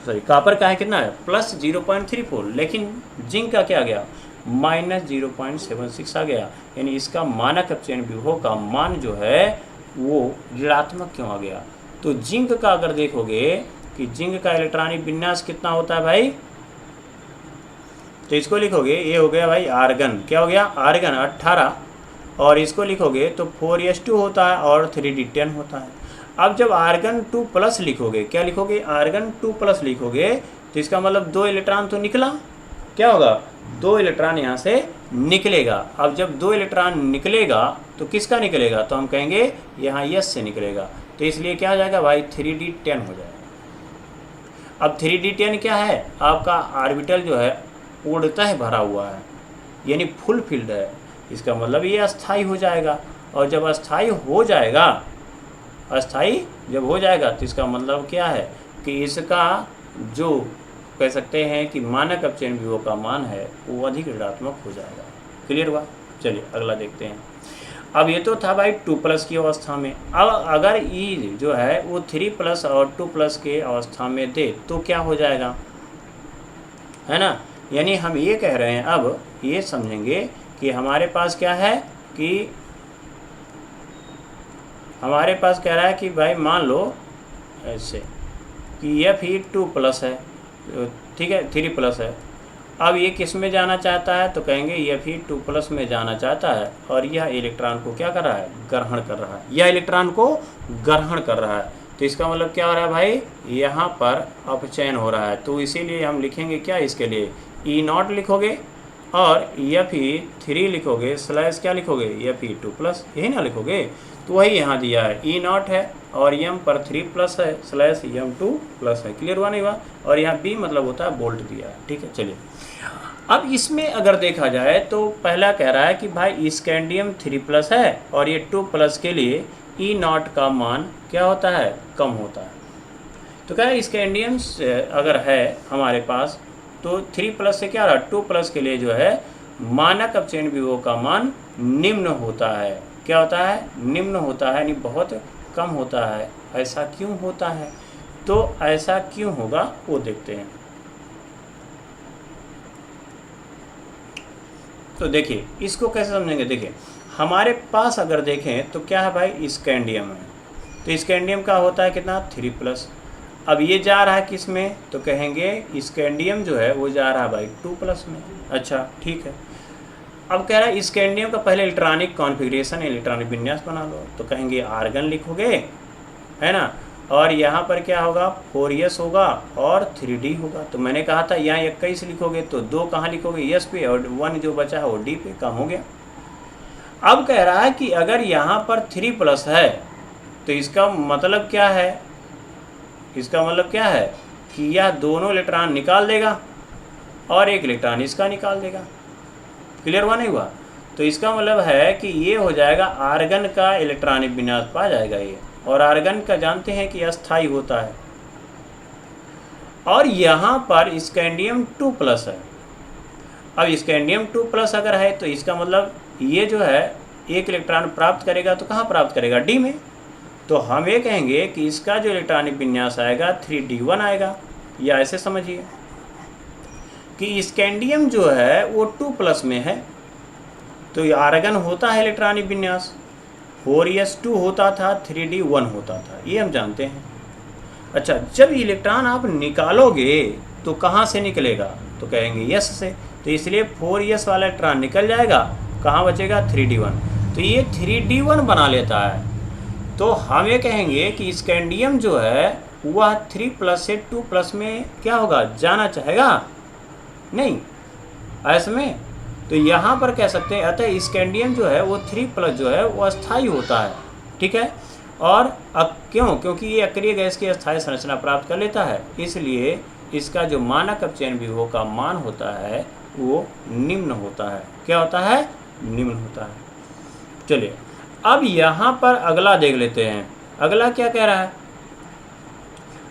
सॉरी, कॉपर का है कितना है? प्लस 0.34, लेकिन जिंक का क्या आ गया? -0.76 आ गया। यानी इसका मानक अपचयन विभव का मान जो है वो ऋणात्मक क्यों आ गया? तो जिंक का अगर देखोगे कि जिंक का इलेक्ट्रॉनिक विन्यास कितना होता है भाई, तो इसको लिखोगे, ये हो गया भाई आर्गन, क्या हो गया? आर्गन 18, और इसको लिखोगे तो 4s2 होता है और 3d10 होता है। अब जब आर्गन 2+ लिखोगे, क्या लिखोगे? आर्गन 2+ लिखोगे तो इसका मतलब 2 इलेक्ट्रॉन तो निकला, क्या होगा? 2 इलेक्ट्रॉन यहाँ से निकलेगा। अब जब 2 इलेक्ट्रॉन निकलेगा तो किसका निकलेगा? तो हम कहेंगे यहाँ यस से निकलेगा। तो इसलिए क्या हो जाएगा भाई? 3d10 हो जाएगा। अब 3d10 क्या है? आपका ऑर्बिटल जो है पूर्णतः भरा हुआ है, यानी फुल फील्ड है। इसका मतलब ये अस्थाई हो जाएगा, और जब अस्थाई हो जाएगा, अस्थाई जब हो जाएगा तो इसका मतलब क्या है कि इसका जो कह सकते हैं कि मानक अपचयन विभव का मान है वो अधिक ऋणात्मक हो जाएगा। क्लियर हुआ? चलिए अगला देखते हैं। अब ये तो था भाई 2+ की अवस्था में। अब अगर E जो है वो 3+ और 2+ के अवस्था में दे तो क्या हो जाएगा, है ना? यानी हम ये कह रहे हैं, अब ये समझेंगे कि हमारे पास क्या है कि हमारे पास कह रहा है कि भाई मान लो ऐसे कि Fe 2+ है, ठीक है, 3+ है, अब ये किस में जाना चाहता है, तो कहेंगे ये Fe2+ में जाना चाहता है, और यह इलेक्ट्रॉन को क्या कर रहा है, ग्रहण कर रहा है, यह इलेक्ट्रॉन को ग्रहण कर रहा है। तो इसका मतलब क्या हो रहा है भाई, यहाँ पर अपचयन हो रहा है। तो इसीलिए हम लिखेंगे क्या, इसके लिए E0 लिखोगे और Fe3 लिखोगे स्लैश क्या लिखोगे, Fe2+, यही ना लिखोगे। तो वही यहाँ दिया है, E0 है और M पर 3+ है स्लैश M2+ है। क्लियर हुआ नहीं हुआ? और यहाँ B मतलब होता है वोल्ट दिया है। ठीक है, चलिए अब इसमें अगर देखा जाए तो पहला कह रहा है कि भाई स्कैंडियम 3+ है और ये 2+ के लिए E0 का मान क्या होता है, कम होता है। तो क्या है, स्कैंडियम अगर है हमारे पास तो 3+ से क्या रहा, 2+ के लिए जो है मानक अपचयन विभव का मान निम्न होता है। क्या होता है, निम्न होता है, यानी बहुत कम होता है। ऐसा क्यों होता है, तो ऐसा क्यों होगा वो देखते हैं। तो देखिए इसको कैसे समझेंगे, देखिए हमारे पास अगर देखें तो क्या है भाई, स्कैंडियम है। तो स्कैंडियम का होता है कितना, 3+। अब ये जा रहा है किस में, तो कहेंगे स्कैंडियम जो है वो जा रहा है भाई 2+ में। अच्छा ठीक है, अब कह रहा है स्कैंडियम का पहले इलेक्ट्रॉनिक कॉन्फ़िगरेशन इलेक्ट्रॉनिक विन्यास बना लो। तो कहेंगे आर्गन लिखोगे, है ना, और यहाँ पर क्या होगा, 4s होगा और 3d होगा। तो मैंने कहा था यहाँ 21 लिखोगे तो 2 कहाँ लिखोगे, s पे, और 1 जो बचा है वो d पे, कम हो गया। अब कह रहा है कि अगर यहाँ पर 3+ है तो इसका मतलब क्या है, इसका मतलब क्या है कि यह दोनों इलेक्ट्रॉन निकाल देगा और एक इलेक्ट्रॉन इसका निकाल देगा। क्लियर हुआ नहीं हुआ? तो इसका मतलब है कि ये हो जाएगा आर्गन का इलेक्ट्रॉनिक विन्यास पा जाएगा ये, और आर्गन का जानते हैं कि अस्थाई होता है। और यहाँ पर स्कैंडियम 2+ है। अब स्कैंडियम 2+ अगर है तो इसका मतलब ये जो है एक इलेक्ट्रॉन प्राप्त करेगा, तो कहाँ प्राप्त करेगा, डी में। तो हम ये कहेंगे कि इसका जो इलेक्ट्रॉनिक विन्यास आएगा 3d1 आएगा। या ऐसे समझिए कि स्कैंडियम जो है वो 2+ में है, तो ये आर्गन होता है इलेक्ट्रॉनिक विन्यास 4s2 होता था, 3d1 होता था, ये हम जानते हैं। अच्छा, जब इलेक्ट्रॉन आप निकालोगे तो कहाँ से निकलेगा, तो कहेंगे s से। तो इसलिए 4s वाला इलेक्ट्रॉन निकल जाएगा, कहाँ बचेगा, 3d1। तो ये 3d1 बना लेता है। तो हम ये कहेंगे कि स्कैंडियम जो है वह 3+ से 2+ में क्या होगा, जाना चाहेगा नहीं, ऐसे में। तो यहाँ पर कह सकते हैं अतः स्कैंडियम जो है वो 3+ जो है वो अस्थाई होता है। ठीक है, और अब क्यों, क्योंकि ये अक्रिय गैस की अस्थाई संरचना प्राप्त कर लेता है, इसलिए इसका जो मानक अपचयन विभव का मान होता है वो निम्न होता है। क्या होता है, निम्न होता है। चलिए अब यहाँ पर अगला देख लेते हैं। अगला क्या कह रहा है,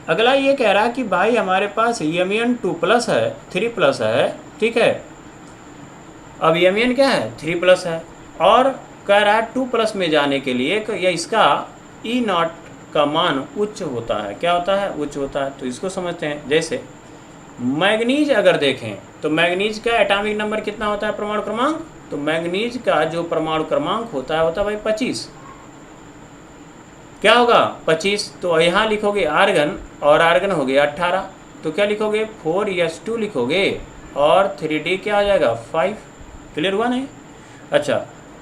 अगला ये कह रहा है कि भाई हमारे पास Mn 2+ है, 3+ है। ठीक है, अब Mn क्या है, 3+ है, और कह रहा है 2+ में जाने के लिए या इसका E0 का मान उच्च होता है। क्या होता है, उच्च होता है। तो इसको समझते हैं। जैसे मैग्नीज अगर देखें तो मैग्नीज का एटॉमिक नंबर कितना होता है, परमाणु क्रमांक। तो मैग्नीज का जो परमाणु क्रमांक होता है भाई 25। क्या होगा, 25। तो यहाँ लिखोगे आर्गन, और आर्गन हो गया 18। तो क्या लिखोगे, 4s2 लिखोगे और 3d क्या आ जाएगा, 5। क्लियर हुआ नहीं? अच्छा,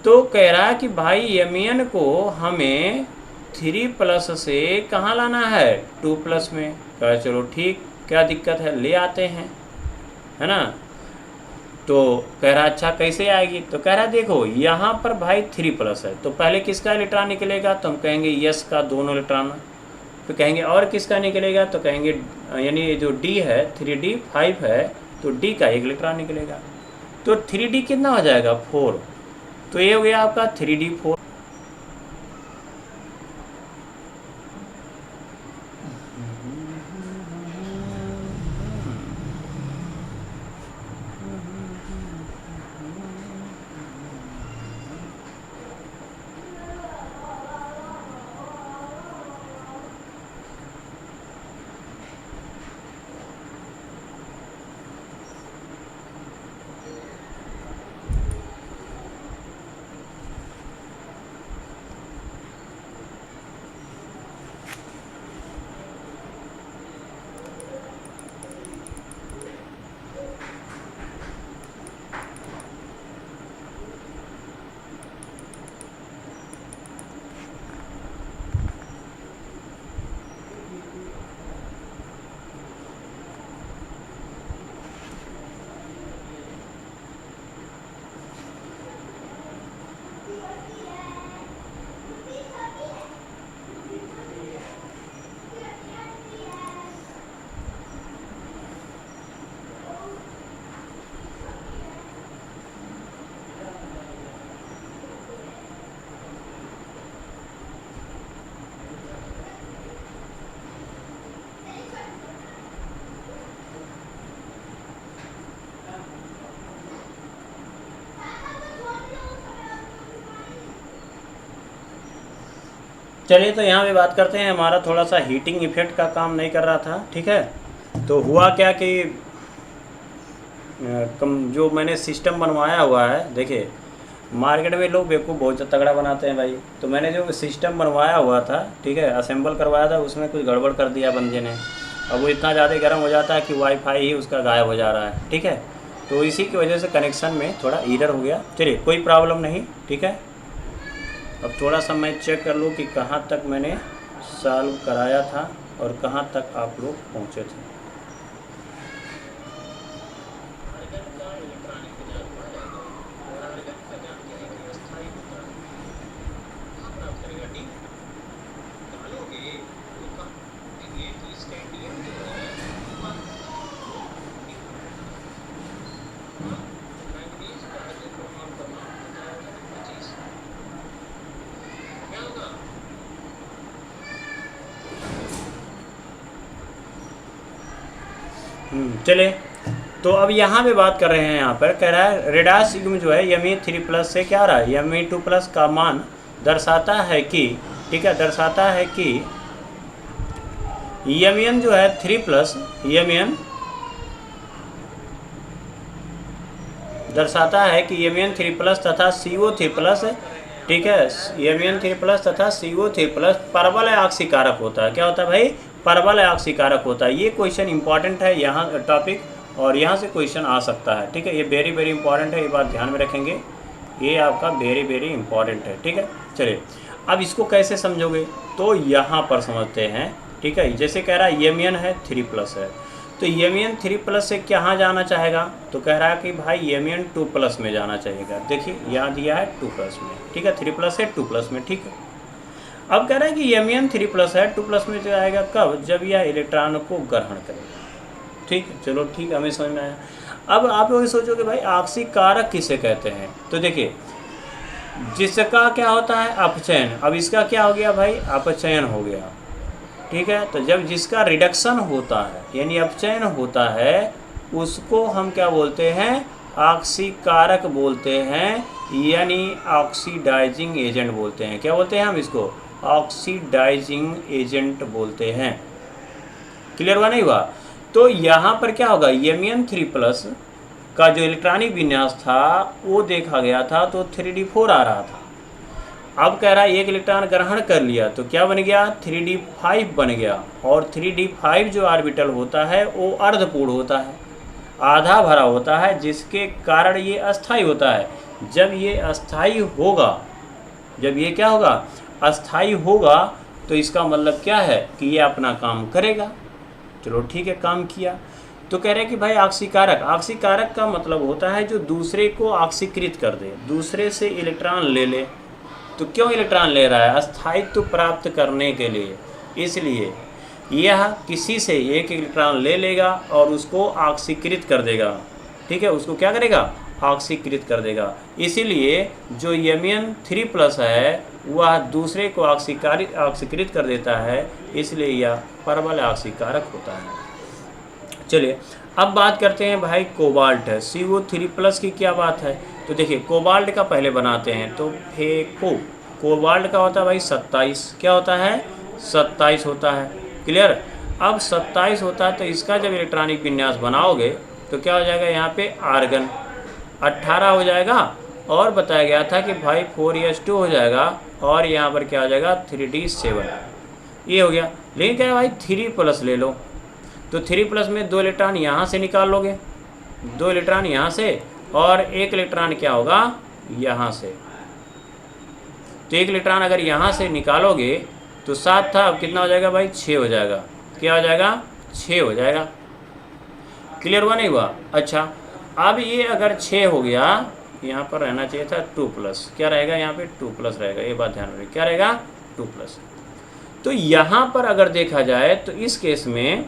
तो कह रहा है कि भाई Mn को हमें 3+ से कहाँ लाना है, 2+ में। कहा चलो ठीक, क्या दिक्कत है, ले आते हैं, है ना। तो कह रहा अच्छा कैसे आएगी, तो कह रहा देखो यहाँ पर भाई 3+ है, तो पहले किसका इलेक्ट्रॉन निकलेगा, तो हम कहेंगे यस का दोनों इलेक्ट्रॉन। तो कहेंगे और किसका निकलेगा, तो कहेंगे यानी जो डी है 3d 5 है, तो डी का एक इलेक्ट्रॉन निकलेगा। तो 3d कितना हो जाएगा, 4। तो ये हो गया आपका 3d 4। चलिए तो यहाँ पे बात करते हैं, हमारा थोड़ा सा हीटिंग इफेक्ट का काम नहीं कर रहा था, ठीक है। तो हुआ क्या कि जो मैंने सिस्टम बनवाया हुआ है, देखिए मार्केट में लोग बेवकूफ़ बहुत तगड़ा बनाते हैं भाई। तो मैंने जो सिस्टम बनवाया हुआ था, ठीक है, असेंबल करवाया था, उसमें कुछ गड़बड़ कर दिया बंदे ने। अब वो इतना ज़्यादा गर्म हो जाता है कि वाईफाई ही उसका गायब हो जा रहा है, ठीक है। तो इसी की वजह से कनेक्शन में थोड़ा एरर हो गया। चलिए कोई प्रॉब्लम नहीं, ठीक है। अब थोड़ा सा मैं चेक कर लूँ कि कहाँ तक मैंने सॉल्व कराया था और कहाँ तक आप लोग पहुँचे थे। चलिए तो अब यहाँ पे बात कर रहे हैं, यहाँ पर कह रहा है रेडास सिग्मा जो है Me3+ से क्या आ रहा है, Me2+ का मान दर्शाता है कि, ठीक है, दर्शाता है कि Mn जो है 3+, Mn दर्शाता है कि Mn3+ तथा CO3+, ठीक है, Mn3+ तथा CO3+ परबल आक्सीकारक होता है। क्या होता है भाई, परबल आक्सीकारक होता है। ये क्वेश्चन इंपॉर्टेंट है यहाँ टॉपिक, और यहाँ से क्वेश्चन आ सकता है, ठीक है। ये वेरी वेरी इंपॉर्टेंट है, ये बात ध्यान में रखेंगे, ये आपका वेरी वेरी इंपॉर्टेंट है, ठीक है। चलिए अब इसको कैसे समझोगे, तो यहाँ पर समझते हैं, ठीक है। जैसे कह रहा है Mn है 3+ है, तो Mn3+ से कहाँ जाना चाहेगा, तो कह रहा है कि भाई Mn2+ में जाना चाहिएगा। देखिए यहाँ दिया है 2+ में, ठीक है, 3+ है 2+ में, ठीक है। अब कह रहा है कि Mn3+ है 2+ में जाएगा कब, जब यह इलेक्ट्रॉन को ग्रहण करेगा, ठीक है। चलो ठीक है, हमें समझ में आया। अब आप लोग सोचोगे भाई आक्सीकारक किसे कहते हैं, तो देखिए जिसका क्या होता है अपचयन, अब इसका क्या हो गया भाई, अपचयन हो गया, ठीक है। तो जब जिसका रिडक्शन होता है यानी अपचयन होता है, उसको हम क्या बोलते हैं, आक्सीकारक बोलते हैं, यानी ऑक्सीडाइजिंग एजेंट बोलते हैं। क्या बोलते हैं हम इसको, ऑक्सीडाइजिंग एजेंट बोलते हैं। क्लियर हुआ नहीं हुआ। तो यहाँ पर क्या होगा, Mn3+ का जो इलेक्ट्रॉनिक विन्यास था वो देखा गया था, तो 3d4 आ रहा था। अब कह रहा है एक इलेक्ट्रॉन ग्रहण कर लिया तो क्या बन गया, 3d5 बन गया। और 3d5 जो ऑर्बिटल होता है वो अर्धपूर्ण होता है, आधा भरा होता है, जिसके कारण ये अस्थायी होता है। जब ये अस्थायी होगा, जब ये क्या होगा, अस्थायी होगा, तो इसका मतलब क्या है कि ये अपना काम करेगा। चलो ठीक है, काम किया। तो कह रहे हैं कि भाई आक्सीकारक, आक्सीकारक का मतलब होता है जो दूसरे को आक्सीकृत कर दे, दूसरे से इलेक्ट्रॉन ले ले। तो क्यों इलेक्ट्रॉन ले रहा है, अस्थायित्व प्राप्त करने के लिए। इसलिए यह किसी से एक इलेक्ट्रॉन ले लेगा और उसको ऑक्सीकृत कर देगा, ठीक है, उसको क्या करेगा, ऑक्सीकृत कर देगा। इसीलिए जो Mn3+ है वह दूसरे को ऑक्सीकृत कर देता है, इसलिए यह परबल आक्सीकारक होता है। चलिए अब बात करते हैं भाई कोबाल्ट है, CO3+ की क्या बात है। तो देखिए कोबाल्ट का पहले बनाते हैं, तो फेको कोबाल्ट का होता है भाई 27, क्या होता है, 27 होता है। क्लियर। अब 27 होता है, तो इसका जब इलेक्ट्रॉनिक विन्यास बनाओगे तो क्या हो जाएगा, यहाँ पे आर्गन 18 हो जाएगा, और बताया गया था कि भाई 4s2 हो जाएगा, और यहाँ पर क्या हो जाएगा 3d7, ये हो गया। लेकिन क्या है भाई 3+ ले लो, तो 3+ में 2 इलेक्ट्रॉन यहाँ से निकाल लोगे, 2 इलेक्ट्रॉन यहाँ से, और 1 इलेक्ट्रॉन क्या होगा यहाँ से। तो 1 इलेक्ट्रॉन अगर यहाँ से निकालोगे तो 7 था, अब कितना हो जाएगा भाई 6 हो जाएगा। क्या हो जाएगा, 6 हो जाएगा। क्लियर हुआ नहीं हुआ। अच्छा अब ये अगर 6 हो गया, यहाँ पर रहना चाहिए था 2+, क्या रहेगा यहाँ पे 2+ रहेगा, ये बात ध्यान रखिए, क्या रहेगा 2+। तो यहाँ पर अगर देखा जाए तो इस केस में,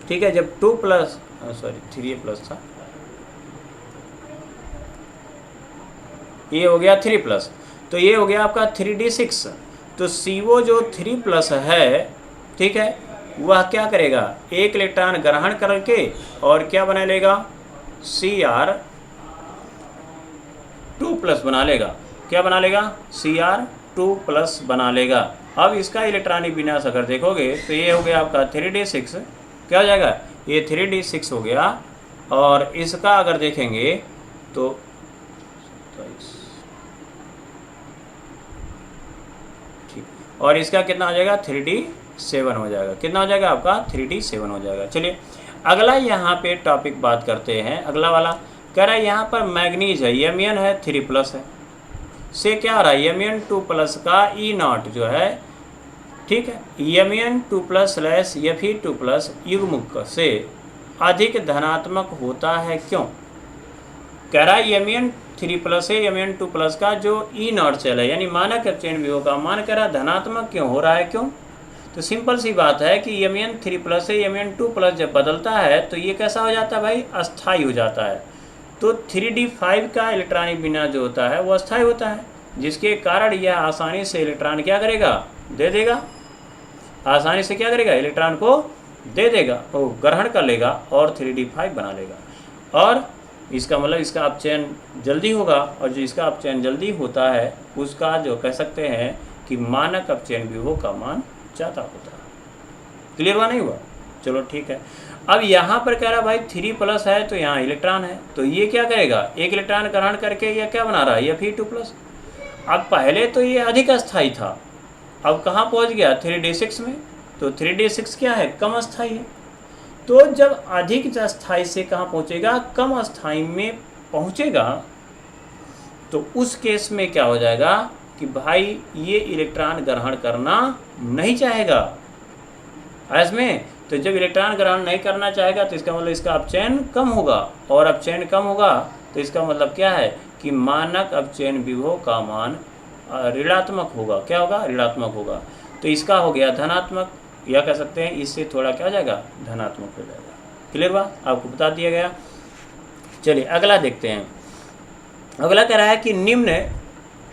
ठीक है, जब 2+, सॉरी 3+ था, ये हो गया 3+, तो ये हो गया आपका 3d6। तो CO जो 3+ है, ठीक है, वह क्या करेगा, 1 इलेक्ट्रॉन ग्रहण करके और क्या बना लेगा, Cr2+ बना लेगा। क्या बना लेगा, Cr2+। 2+ बना लेगा। अब इसका इलेक्ट्रॉनिक विन्यास अगर देखोगे तो ये हो गया आपका 3d6, क्या हो जाएगा, ये 3d6 हो गया। और इसका अगर देखेंगे तो ठीक, और इसका कितना हो जाएगा, 3d7 हो जाएगा। कितना हो जाएगा आपका, 3d7 हो जाएगा। चलिए अगला यहाँ पे टॉपिक बात करते हैं। अगला वाला कह रहा है यहाँ पर मैग्नीज है, Mn है, 3+ है, से क्या हो रहा है, Mn2+ का E0 जो है, ठीक है, Mn2+ Fe2+ युग्म से अधिक धनात्मक होता है, क्यों। कह रहा है Mn3+ से Mn2+ का जो E0 सेल है, यानी मानक अपचयन विभव का मान कह रहा है धनात्मक क्यों हो रहा है, क्यों। तो सिंपल सी बात है कि Mn3+ से Mn2+ जब बदलता है तो ये कैसा हो जाता है भाई, अस्थाई हो जाता है। तो 3d5 का इलेक्ट्रॉनिक विन्यास जो होता है वो अस्थाई होता है, जिसके कारण यह आसानी से इलेक्ट्रॉन क्या करेगा, दे देगा, आसानी से क्या करेगा, इलेक्ट्रॉन को दे देगा, वो ग्रहण कर लेगा और 3d5 बना लेगा। और इसका मतलब इसका अपचयन जल्दी होगा, और जो इसका अपचयन जल्दी होता है उसका जो कह सकते हैं कि मानक अपचयन विभव का मान ज़्यादा होता है। क्लियर हुआ नहीं हुआ, चलो ठीक है। अब यहाँ पर कह रहा भाई 3+ है तो यहाँ इलेक्ट्रॉन है, तो ये क्या करेगा, एक इलेक्ट्रॉन ग्रहण करके यह क्या बना रहा है, Fe2+। अब पहले तो ये अधिक अस्थाई था, अब कहाँ पहुँच गया, 3d6 में। तो 3d6 क्या है, कम अस्थाई है। तो जब अधिक अस्थाई से कहाँ पहुँचेगा, कम अस्थाई में पहुँचेगा, तो उस केस में क्या हो जाएगा कि भाई ये इलेक्ट्रॉन ग्रहण करना नहीं चाहेगा इसमें। तो जब इलेक्ट्रॉन ग्रहण नहीं करना चाहेगा तो इसका मतलब इसका अपचयन कम होगा, और अपचयन कम होगा तो इसका मतलब क्या है कि मानक अपचयन विभव का मान ऋणात्मक होगा। क्या होगा, ऋणात्मक होगा। तो इसका हो गया धनात्मक, या कह सकते हैं इससे थोड़ा क्या हो जाएगा, धनात्मक हो जाएगा। क्लियर हुआ, आपको बता दिया गया। चलिए अगला देखते हैं। अगला कह रहा है कि निम्न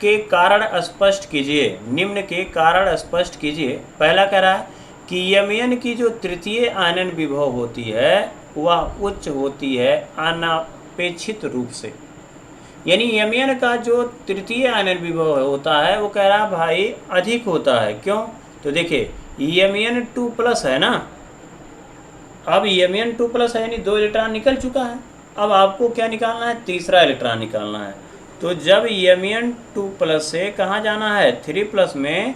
के कारण स्पष्ट कीजिए, निम्न के कारण स्पष्ट कीजिए। पहला कह रहा है कि Mn की जो तृतीय आनन विभव होती है वह उच्च होती है अनापेक्षित रूप से, यानी Mn का जो तृतीय आनन विभव होता है वो कह रहा है भाई अधिक होता है, क्यों। तो देखिए Mn2+ है ना, अब Mn2+ है यानी 2 इलेक्ट्रॉन निकल चुका है, अब आपको क्या निकालना है, तीसरा इलेक्ट्रॉन निकालना है। तो जब Mn2+ से कहाँ जाना है, 3+ में,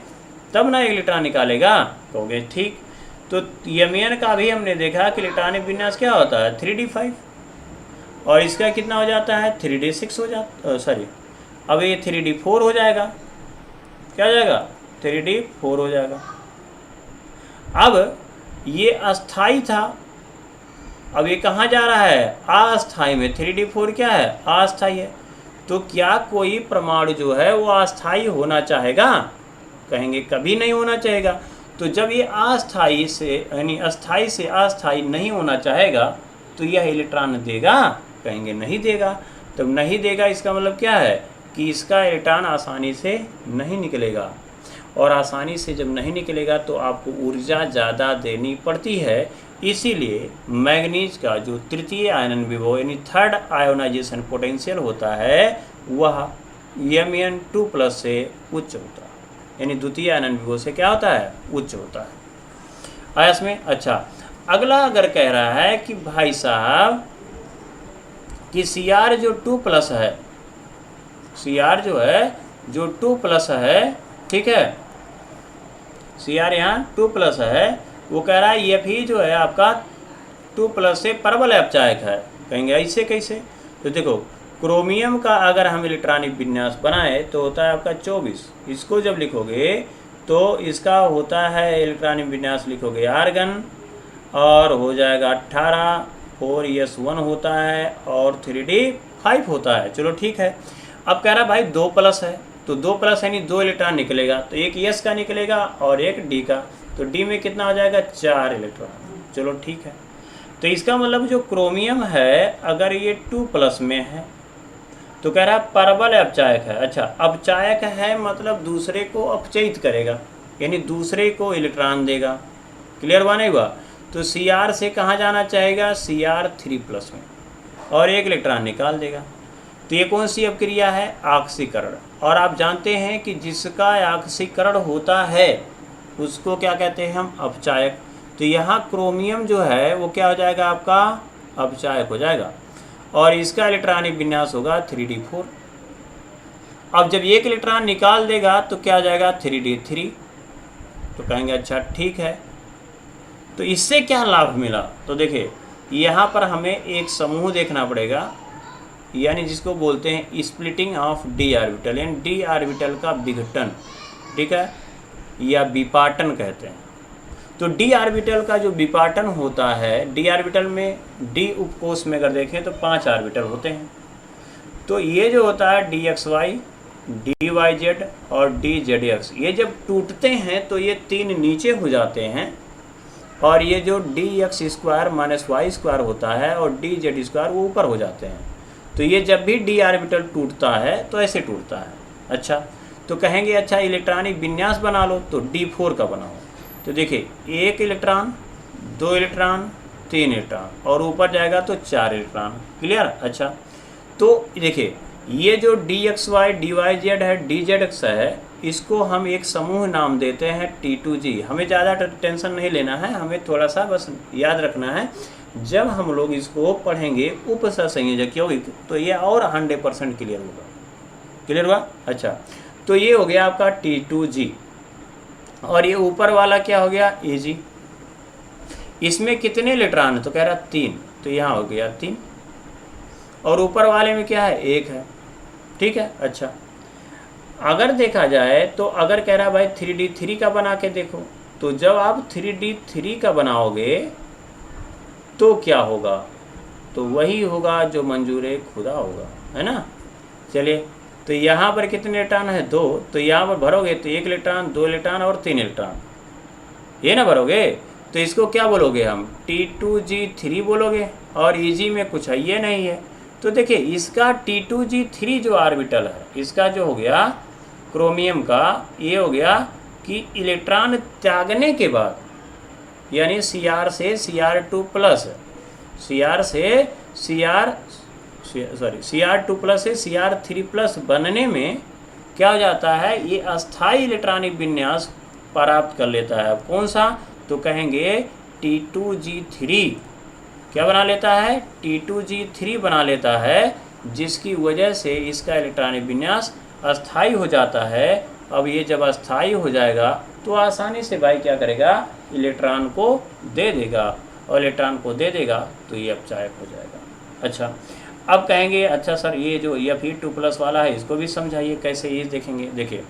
तब ना इलेक्ट्रॉन निकालेगा, कहोगे ठीक। तो Mn का भी हमने देखा कि इलेक्ट्रॉनिक विन्यास क्या होता है, 3d5, और इसका कितना हो जाता है, 3d6 हो जाता, सॉरी अब ये 3d4 हो जाएगा। क्या हो जाएगा, 3d4 हो जाएगा। अब ये अस्थाई था, अब ये कहाँ जा रहा है, अस्थाई में। 3d4 क्या है, अस्थाई है। तो क्या कोई परमाणु जो है वो अस्थाई होना चाहेगा, कहेंगे कभी नहीं होना चाहेगा। तो जब ये अस्थाई से यानी अस्थाई से अस्थाई नहीं होना चाहेगा तो यह इलेक्ट्रॉन देगा, कहेंगे नहीं देगा। तब नहीं देगा इसका मतलब क्या है कि इसका इलेक्ट्रॉन आसानी से नहीं निकलेगा, और आसानी से जब नहीं निकलेगा तो आपको ऊर्जा ज़्यादा देनी पड़ती है। इसीलिए मैग्नीज का जो तृतीय आयनन विभव यानी थर्ड आयोनाइजेशन पोटेंशियल होता है वह Mn2+ से उच्च होता है, यानी द्वितीय आयनन विभव से क्या होता है, उच्च होता है। आया इसमें। अच्छा अगला अगर कह रहा है कि भाई साहब कि Cr जो 2+ है, Cr जो है जो 2+ है, ठीक है, Cr यहाँ 2+ है, वो कह रहा है Fe जो है आपका 2+ से प्रबल अपचायक है। कहेंगे ऐसे कैसे, तो देखो क्रोमियम का अगर हम इलेक्ट्रॉनिक विन्यास बनाए तो होता है आपका 24, इसको जब लिखोगे तो इसका होता है इलेक्ट्रॉनिक विन्यास लिखोगे आर्गन, और हो जाएगा 18, 4s1 होता है और 3d5 होता है। चलो ठीक है। अब कह रहा भाई 2+ है, तो 2+ यानी 2 इलेक्ट्रॉन निकलेगा, तो एक s का निकलेगा और एक d का, तो d में कितना हो जाएगा, 4 इलेक्ट्रॉन। चलो ठीक है। तो इसका मतलब जो क्रोमियम है अगर ये 2+ में है तो कह रहा है प्रबल अपचायक है। अच्छा अपचायक है मतलब दूसरे को अपचयित करेगा, यानी दूसरे को इलेक्ट्रॉन देगा। क्लियर हुआ नहीं हुआ। तो Cr से कहाँ जाना चाहेगा, Cr 3+ में, और एक इलेक्ट्रॉन निकाल देगा। तो ये कौन सी अपक्रिया है? ऑक्सीकरण। और आप जानते हैं कि जिसका ऑक्सीकरण होता है उसको क्या कहते हैं हम? अपचायक। तो यहाँ क्रोमियम जो है वो क्या हो जाएगा आपका? अपचायक हो जाएगा। और इसका इलेक्ट्रॉनिक विन्यास होगा 3d4। अब जब एक इलेक्ट्रॉन निकाल देगा तो क्या हो जाएगा? 3d3। तो कहेंगे अच्छा ठीक है। तो इससे क्या लाभ मिला? तो देखिए यहाँ पर हमें एक समूह देखना पड़ेगा, यानी जिसको बोलते हैं स्प्लिटिंग ऑफ डी ऑर्बिटल, यानी डी ऑर्बिटल का विघटन, ठीक है, या विपाटन कहते हैं। तो डी ऑर्बिटल का जो विपाटन होता है, डी ऑर्बिटल में डी उपकोष में अगर देखें तो 5 ऑर्बिटल होते हैं। तो ये जो होता है d x y, d y z और डी जेड एक्स, ये जब टूटते हैं तो ये 3 नीचे हो जाते हैं, और ये जो d x square minus y square होता है और डी जेड स्क्वायर वो ऊपर हो जाते हैं। तो ये जब भी डी ऑर्बिटल टूटता है तो ऐसे टूटता है। अच्छा, तो कहेंगे अच्छा इलेक्ट्रॉनिक विन्यास बना लो, तो D4 का बनाओ। तो देखिए 1 इलेक्ट्रॉन, 2 इलेक्ट्रॉन, 3 इलेक्ट्रॉन और ऊपर जाएगा तो 4 इलेक्ट्रॉन। क्लियर? अच्छा, तो देखिए ये जो DXY DYZ है, DZX है, इसको हम एक समूह नाम देते हैं T2G। हमें ज़्यादा टेंशन नहीं लेना है, हमें थोड़ा सा बस याद रखना है, जब हम लोग इसको पढ़ेंगे उपसहसंयोजक यौगिक तो ये और 100% क्लियर होगा। क्लियर हुआ? अच्छा, तो ये हो गया आपका T2G। और ये ऊपर वाला क्या हो गया? AG। इसमें कितने इलेक्ट्रॉन है? तो कह रहा 3, तो यहाँ हो गया 3। और ऊपर वाले में क्या है? 1 है। ठीक है। अच्छा, अगर देखा जाए तो अगर कह रहा भाई 3D3 का बना के देखो, तो जब आप 3D3 का बनाओगे तो क्या होगा? तो वही होगा जो मंजूर खुदा होगा, है ना। चलिए, तो यहाँ पर कितने इलेक्ट्रॉन है? 2। तो यहाँ पर भरोगे तो 1 इलेक्ट्रॉन, 2 इलेक्ट्रॉन और 3 इलेक्ट्रॉन, ये ना भरोगे। तो इसको क्या बोलोगे हम? T2G3 बोलोगे। और EG में कुछ है ये नहीं है। तो देखिए इसका T2G3 जो ऑर्बिटल है, इसका जो हो गया क्रोमियम का, ये हो गया कि इलेक्ट्रॉन त्यागने के बाद, यानी Cr से Cr2 प्लस, Cr से Cr2 प्लस से Cr3 प्लस बनने में क्या हो जाता है? ये अस्थाई इलेक्ट्रॉनिक विन्यास प्राप्त कर लेता है। कौन सा? तो कहेंगे T2G3 क्या बना लेता है? T2G3 बना लेता है, जिसकी वजह से इसका इलेक्ट्रॉनिक विन्यास अस्थाई हो जाता है। अब ये जब अस्थाई हो जाएगा तो आसानी से भाई क्या करेगा? इलेक्ट्रॉन को दे देगा, और इलेक्ट्रॉन को दे देगा तो ये अपचायक हो जाएगा। अच्छा, अब कहेंगे अच्छा सर ये जो Fe2+ वाला है इसको भी समझाइए कैसे, ये देखेंगे। देखिए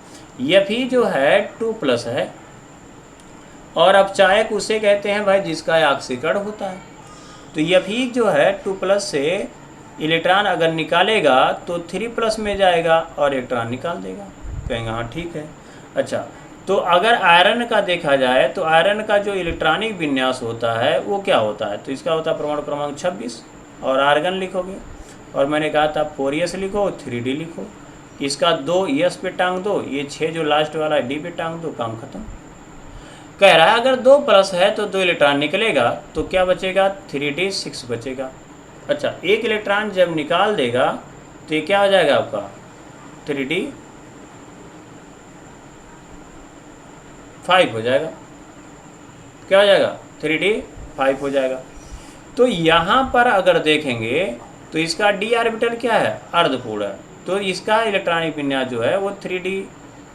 Fe जो है 2+ है, और अपचायक उसे कहते हैं भाई जिसका ऑक्सीकरण होता है। तो Fe जो है 2+ से इलेक्ट्रॉन अगर निकालेगा तो 3+ में जाएगा और इलेक्ट्रॉन निकाल देगा। कहेंगे हाँ ठीक है। अच्छा, तो अगर आयरन का देखा जाए तो आयरन का जो इलेक्ट्रॉनिक विन्यास होता है वो क्या होता है? तो इसका होता है परमाणु क्रमांक 26, और आर्गन लिखोगे, और मैंने कहा था 4s लिखो, 3d लिखो। इसका 2 s पे टांग दो, ये 6 जो लास्ट वाला है d पे टांग दो, काम खत्म। कह रहा है अगर 2+ है तो 2 इलेक्ट्रॉन निकलेगा तो क्या बचेगा? 3d6 बचेगा। अच्छा, 1 इलेक्ट्रॉन जब निकाल देगा तो ये क्या हो जाएगा आपका? 3d5 हो जाएगा। क्या हो जाएगा? 3d5 हो जाएगा। तो यहाँ पर अगर देखेंगे तो इसका d ऑर्बिटल क्या है? अर्धपूर्ण है। तो इसका इलेक्ट्रॉनिक विन्यास जो है वो 3d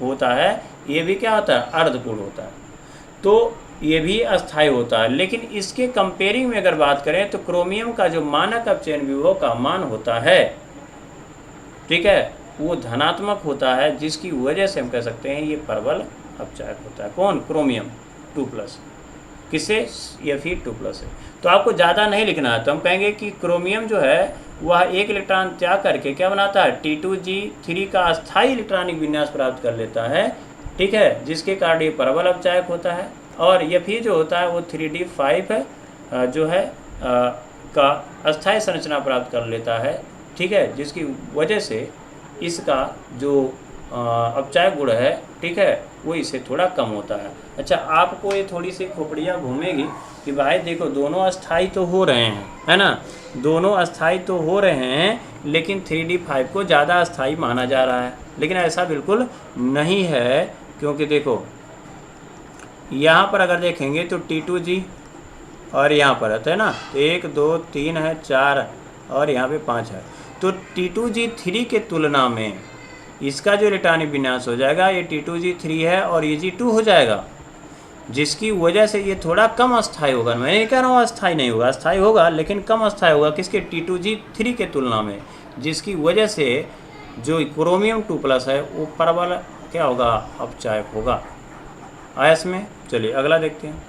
होता है, ये भी क्या होता है? अर्धपूर्ण होता है। तो ये भी अस्थायी होता है। लेकिन इसके कंपेयरिंग में अगर बात करें तो क्रोमियम का जो मानक अपचयन विभव का मान होता है, ठीक है, वो धनात्मक होता है, जिसकी वजह से हम कह सकते हैं ये प्रबल अपचायक होता है। कौन? क्रोमियम 2+। किससे? Fe2+ है। तो आपको ज़्यादा नहीं लिखना है, तो हम कहेंगे कि क्रोमियम जो है वह 1 इलेक्ट्रॉन त्याग करके क्या बनाता है? T2G3 का अस्थायी इलेक्ट्रॉनिक विन्यास प्राप्त कर लेता है, ठीक है, जिसके कारण ये प्रबल अपचायक होता है। और Fe जो होता है वो 3d5 है, जो है का अस्थायी संरचना प्राप्त कर लेता है, ठीक है, जिसकी वजह से इसका जो अपचायक गुण है, ठीक है, वो इससे थोड़ा कम होता है। अच्छा, आपको ये थोड़ी सी खोपड़ियाँ घूमेगी कि भाई देखो दोनों अस्थाई तो हो रहे हैं, है ना, दोनों अस्थाई तो हो रहे हैं, लेकिन 3D5 को ज़्यादा अस्थाई माना जा रहा है। लेकिन ऐसा बिल्कुल नहीं है, क्योंकि देखो यहाँ पर अगर देखेंगे तो T2G और यहाँ पर है ना, 1 2 3 है, 4 और यहाँ पे 5 है। तो T2G3 के तुलना में इसका जो इलेक्ट्रॉनिक विन्यास हो जाएगा, ये T2G3 है और ये G2 हो जाएगा, जिसकी वजह से ये थोड़ा कम अस्थाई होगा। मैं नहीं कह रहा हूँ अस्थाई नहीं होगा, अस्थाई होगा, लेकिन कम अस्थाई होगा किसके, T2G3 के तुलना में, जिसकी वजह से जो क्रोमियम 2+ है वो प्रबल क्या होगा, अपचायक होगा। आया इसमें? चलिए अगला देखते हैं।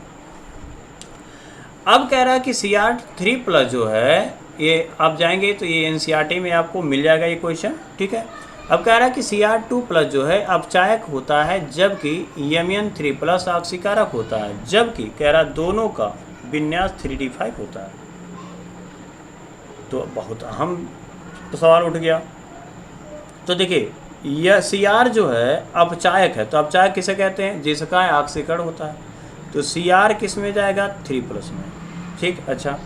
अब कह रहा है कि Cr3+ जो है, ये आप जाएंगे तो ये NCERT में आपको मिल जाएगा ये क्वेश्चन, ठीक है। अब कह रहा है कि Cr2+ जो है अपचायक होता है, जबकि Mn3+ ऑक्सीकारक होता है, जबकि कह रहा दोनों का विन्यास 3D5 होता है। तो बहुत अहम सवाल उठ गया। तो देखिए यह Cr जो है अपचायक है, तो अपचायक किसे कहते हैं, जिसका ऑक्सीकरण होता है। तो Cr किस में जाएगा, 3+ में, ठीक। अच्छा,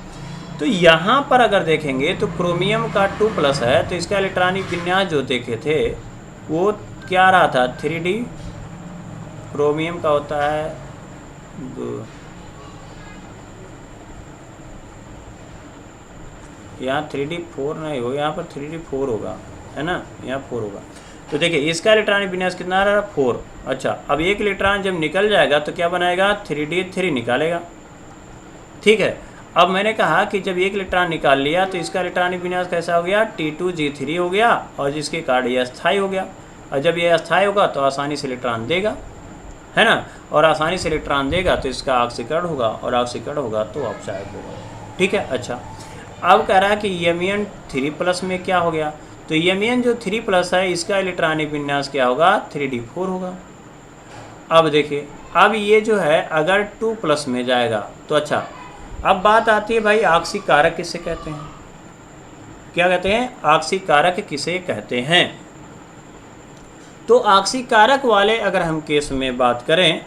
तो यहाँ पर अगर देखेंगे तो क्रोमियम का 2+ है, तो इसका इलेक्ट्रॉनिक विन्यास जो देखे थे वो क्या रहा था, 3D। क्रोमियम का होता है 2, यहाँ 3D4 नहीं होगा, यहाँ पर 3D4 होगा, है ना, यहाँ 4 होगा। तो देखिए इसका इलेक्ट्रॉनिक विन्यास कितना रहा, 4। अच्छा, अब एक इलेक्ट्रॉन जब निकल जाएगा तो क्या बनाएगा, 3D3 निकालेगा, ठीक है। अब मैंने कहा कि जब एक इलेक्ट्रॉन निकाल लिया तो इसका इलेक्ट्रॉनिक विन्यास कैसा हो गया, T2G3 हो गया, और जिसके कारण ये अस्थाई हो गया। और जब ये अस्थाई होगा तो आसानी से इलेक्ट्रॉन देगा, है ना, और आसानी से इलेक्ट्रॉन देगा तो इसका ऑक्सीकरण होगा, और ऑक्सीकरण होगा तो अपचायक होगा, ठीक है। अच्छा, अब कह रहा है कि Mn3+ में क्या हो गया, तो Mn जो 3+ है इसका इलेक्ट्रॉनिक विन्यास क्या होगा, 3D4 होगा। अब देखिए, अब ये जो है अगर 2+ में जाएगा तो अच्छा, अब बात आती है भाई ऑक्सीकारक किसे कहते हैं, क्या कहते हैं, ऑक्सीकारक किसे कहते हैं। तो ऑक्सीकारक वाले अगर हम केस में बात करें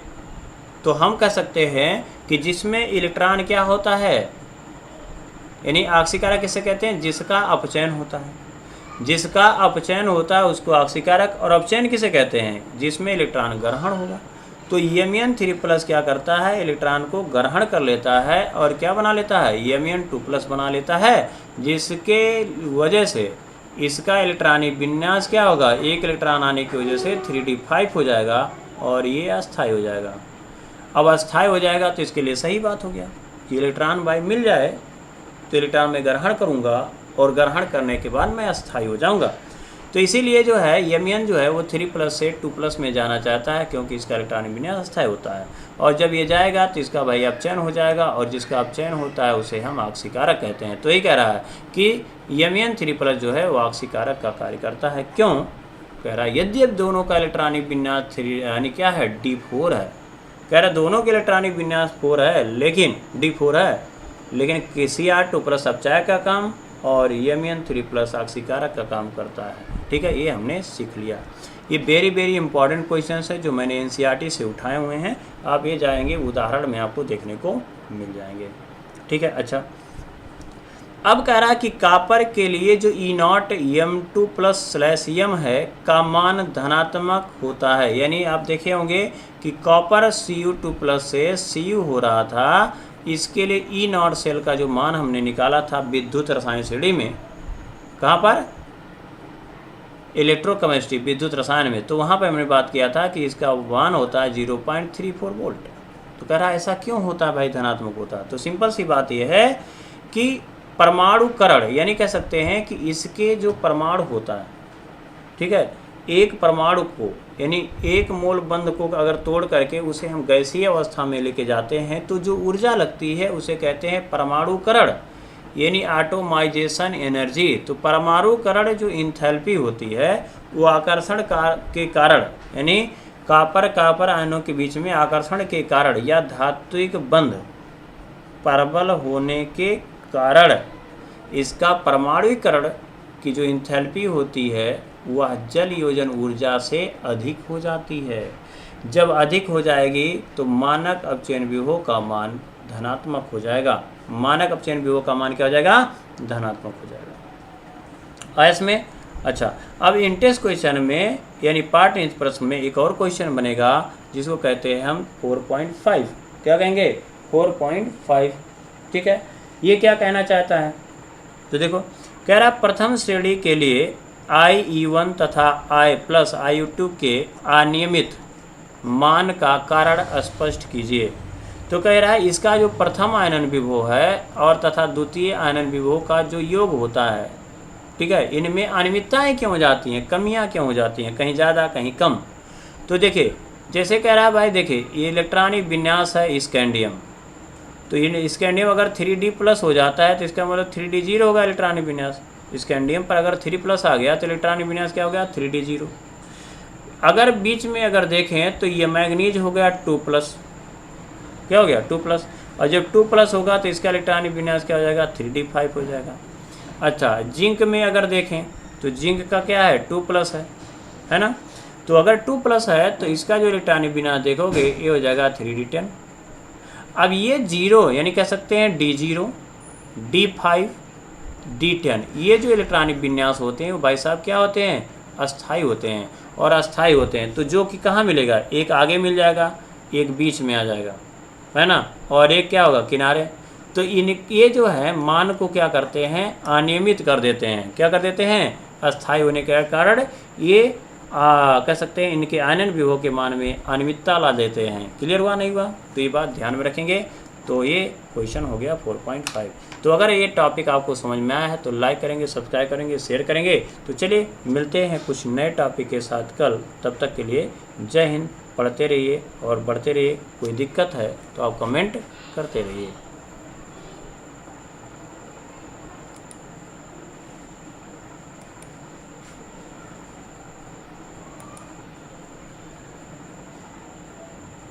तो हम कह सकते हैं कि जिसमें इलेक्ट्रॉन क्या होता है, यानी ऑक्सीकारक किसे कहते हैं, जिसका अपचयन होता है, जिसका अपचयन होता है उसको ऑक्सीकारक। और अपचयन किसे कहते हैं, जिसमें इलेक्ट्रॉन ग्रहण होगा। तो Mn3+ क्या करता है, इलेक्ट्रॉन को ग्रहण कर लेता है और क्या बना लेता है, Mn2+ बना लेता है, जिसके वजह से इसका इलेक्ट्रॉनिक विन्यास क्या होगा, एक इलेक्ट्रॉन आने की वजह से 3D5 हो जाएगा और ये अस्थाई हो जाएगा। अब अस्थाई हो जाएगा तो इसके लिए सही बात हो गया कि इलेक्ट्रॉन भाई मिल जाए तो इलेक्ट्रॉन में ग्रहण करूँगा और ग्रहण करने के बाद मैं अस्थाई हो जाऊँगा। तो इसीलिए जो है Mn जो है वो 3+ से 2+ में जाना चाहता है, क्योंकि इसका इलेक्ट्रॉनिक विन्यास अस्थाई होता है। और जब ये जाएगा तो इसका भाई अपचयन हो जाएगा, और जिसका अपचयन होता है उसे हम ऑक्सीकारक कहते हैं। तो ये कह रहा है कि Mn3+ जो है वो ऑक्सीकारक का कार्य करता है। क्यों कह रहा है, यद्यपि दोनों का इलेक्ट्रॉनिक विन्यास 3 यानी क्या है, D4 है। कह रहा है दोनों के इलेक्ट्रॉनिक विन्यास 4 है, लेकिन D4 है, लेकिन Cr2+ अपचायक का काम और Mn3+ ऑक्सीकारक का काम करता है, ठीक है। ये हमने सीख लिया। ये वेरी इंपॉर्टेंट क्वेश्चंस है जो मैंने NCERT से उठाए हुए हैं। आप ये जाएंगे उदाहरण में आपको देखने को मिल जाएंगे, ठीक है। अच्छा, अब कह रहा है कि कॉपर के लिए जो E0 M2+/M है का मान धनात्मक होता है। यानी आप देखे होंगे कि कॉपर Cu2+ से Cu हो रहा था, इसके लिए E0 सेल का जो मान हमने निकाला था विद्युत रसायन श्रेणी में, कहाँ पर, इलेक्ट्रोकेमिस्ट्री विद्युत रसायन में, तो वहाँ पर हमने बात किया था कि इसका मान होता है 0.34 वोल्ट। तो कह रहा है ऐसा क्यों होता है भाई, धनात्मक होता है। तो सिंपल सी बात यह है कि परमाणुकरण, यानी कह सकते हैं कि इसके जो परमाणु होता है, ठीक है, एक परमाणु को यानी एक मोल बंध को अगर तोड़ करके उसे हम गैसीय अवस्था में लेके जाते हैं तो जो ऊर्जा लगती है उसे कहते हैं परमाणुकरण, यानी एटोमाइजेशन एनर्जी। तो परमाणुकरण जो इंथैल्पी होती है वो आकर्षण के कारण, यानी कॉपर आयनों के बीच में आकर्षण के कारण या धात्विक बंध प्रबल होने के कारण इसका परमाणुकरण की जो इंथैल्पी होती है वह जल योजन ऊर्जा से अधिक हो जाती है। जब अधिक हो जाएगी तो मानक अपचयन विभव का मान धनात्मक हो जाएगा। मानक अपचयन विभव का मान क्या हो जाएगा? धनात्मक हो जाएगा। इसमें अच्छा, अब इन टेस्ट क्वेश्चन में यानी पार्ट इंच प्रश्न में एक और क्वेश्चन बनेगा जिसको कहते हैं हम 4.5। क्या कहेंगे? 4.5। ठीक है, ये क्या कहना चाहता है? तो देखो, कह रहा प्रथम श्रेणी के लिए IE1 तथा I प्लस IU2 के अनियमित मान का कारण स्पष्ट कीजिए। तो कह रहा है इसका जो प्रथम आयनन विभव है और तथा द्वितीय आयनन विभव का जो योग होता है, ठीक है, इनमें अनियमितताएं क्यों हो जाती हैं, कमियां क्यों हो जाती हैं, कहीं ज़्यादा कहीं कम। तो देखिए, जैसे कह रहा है भाई, देखिए ये इलेक्ट्रॉनिक विन्यास है स्कैंडियम, तो ये स्कैंडियम अगर 3D प्लस हो जाता है तो इसका मतलब 3D जीरो होगा इलेक्ट्रॉनिक विन्यास। स्कैंडियम पर अगर 3 प्लस आ गया तो इलेक्ट्रॉनिक विन्यास क्या हो गया? 3D zero. अगर बीच में अगर देखें तो ये मैग्नीज हो गया 2 प्लस। क्या हो गया? 2 प्लस। और जब 2 प्लस होगा तो इसका इलेक्ट्रॉनिक विन्यास क्या हो जाएगा? 3D5 हो जाएगा। अच्छा, जिंक में अगर देखें तो जिंक का क्या है? 2 प्लस है ना। तो अगर 2 प्लस है तो इसका जो इलेक्ट्रॉनिक विन्यास देखोगे ये हो जाएगा 3D10। अब ये जीरो यानी कह सकते हैं D0, D5, D10, ये जो इलेक्ट्रॉनिक विन्यास होते हैं वो भाई साहब क्या होते हैं? अस्थाई होते हैं और अस्थाई होते हैं। तो जो कि कहाँ मिलेगा? एक आगे मिल जाएगा, एक बीच में आ जाएगा, है ना, और एक क्या होगा? किनारे। तो ये जो है मान को क्या करते हैं? अनियमित कर देते हैं। क्या कर देते हैं? अस्थाई होने के कारण ये कह सकते हैं इनके आयनन विभव के मान में अनियमितता ला देते हैं। क्लियर हुआ नहीं हुआ? तो ये बात ध्यान में रखेंगे। तो ये क्वेश्चन हो गया 4.5। तो अगर ये टॉपिक आपको समझ में आया है तो लाइक करेंगे, सब्सक्राइब करेंगे, शेयर करेंगे। तो चलिए मिलते हैं कुछ नए टॉपिक के साथ कल। तब तक के लिए जय हिंद। पढ़ते रहिए और बढ़ते रहिए। कोई दिक्कत है तो आप कमेंट करते रहिए।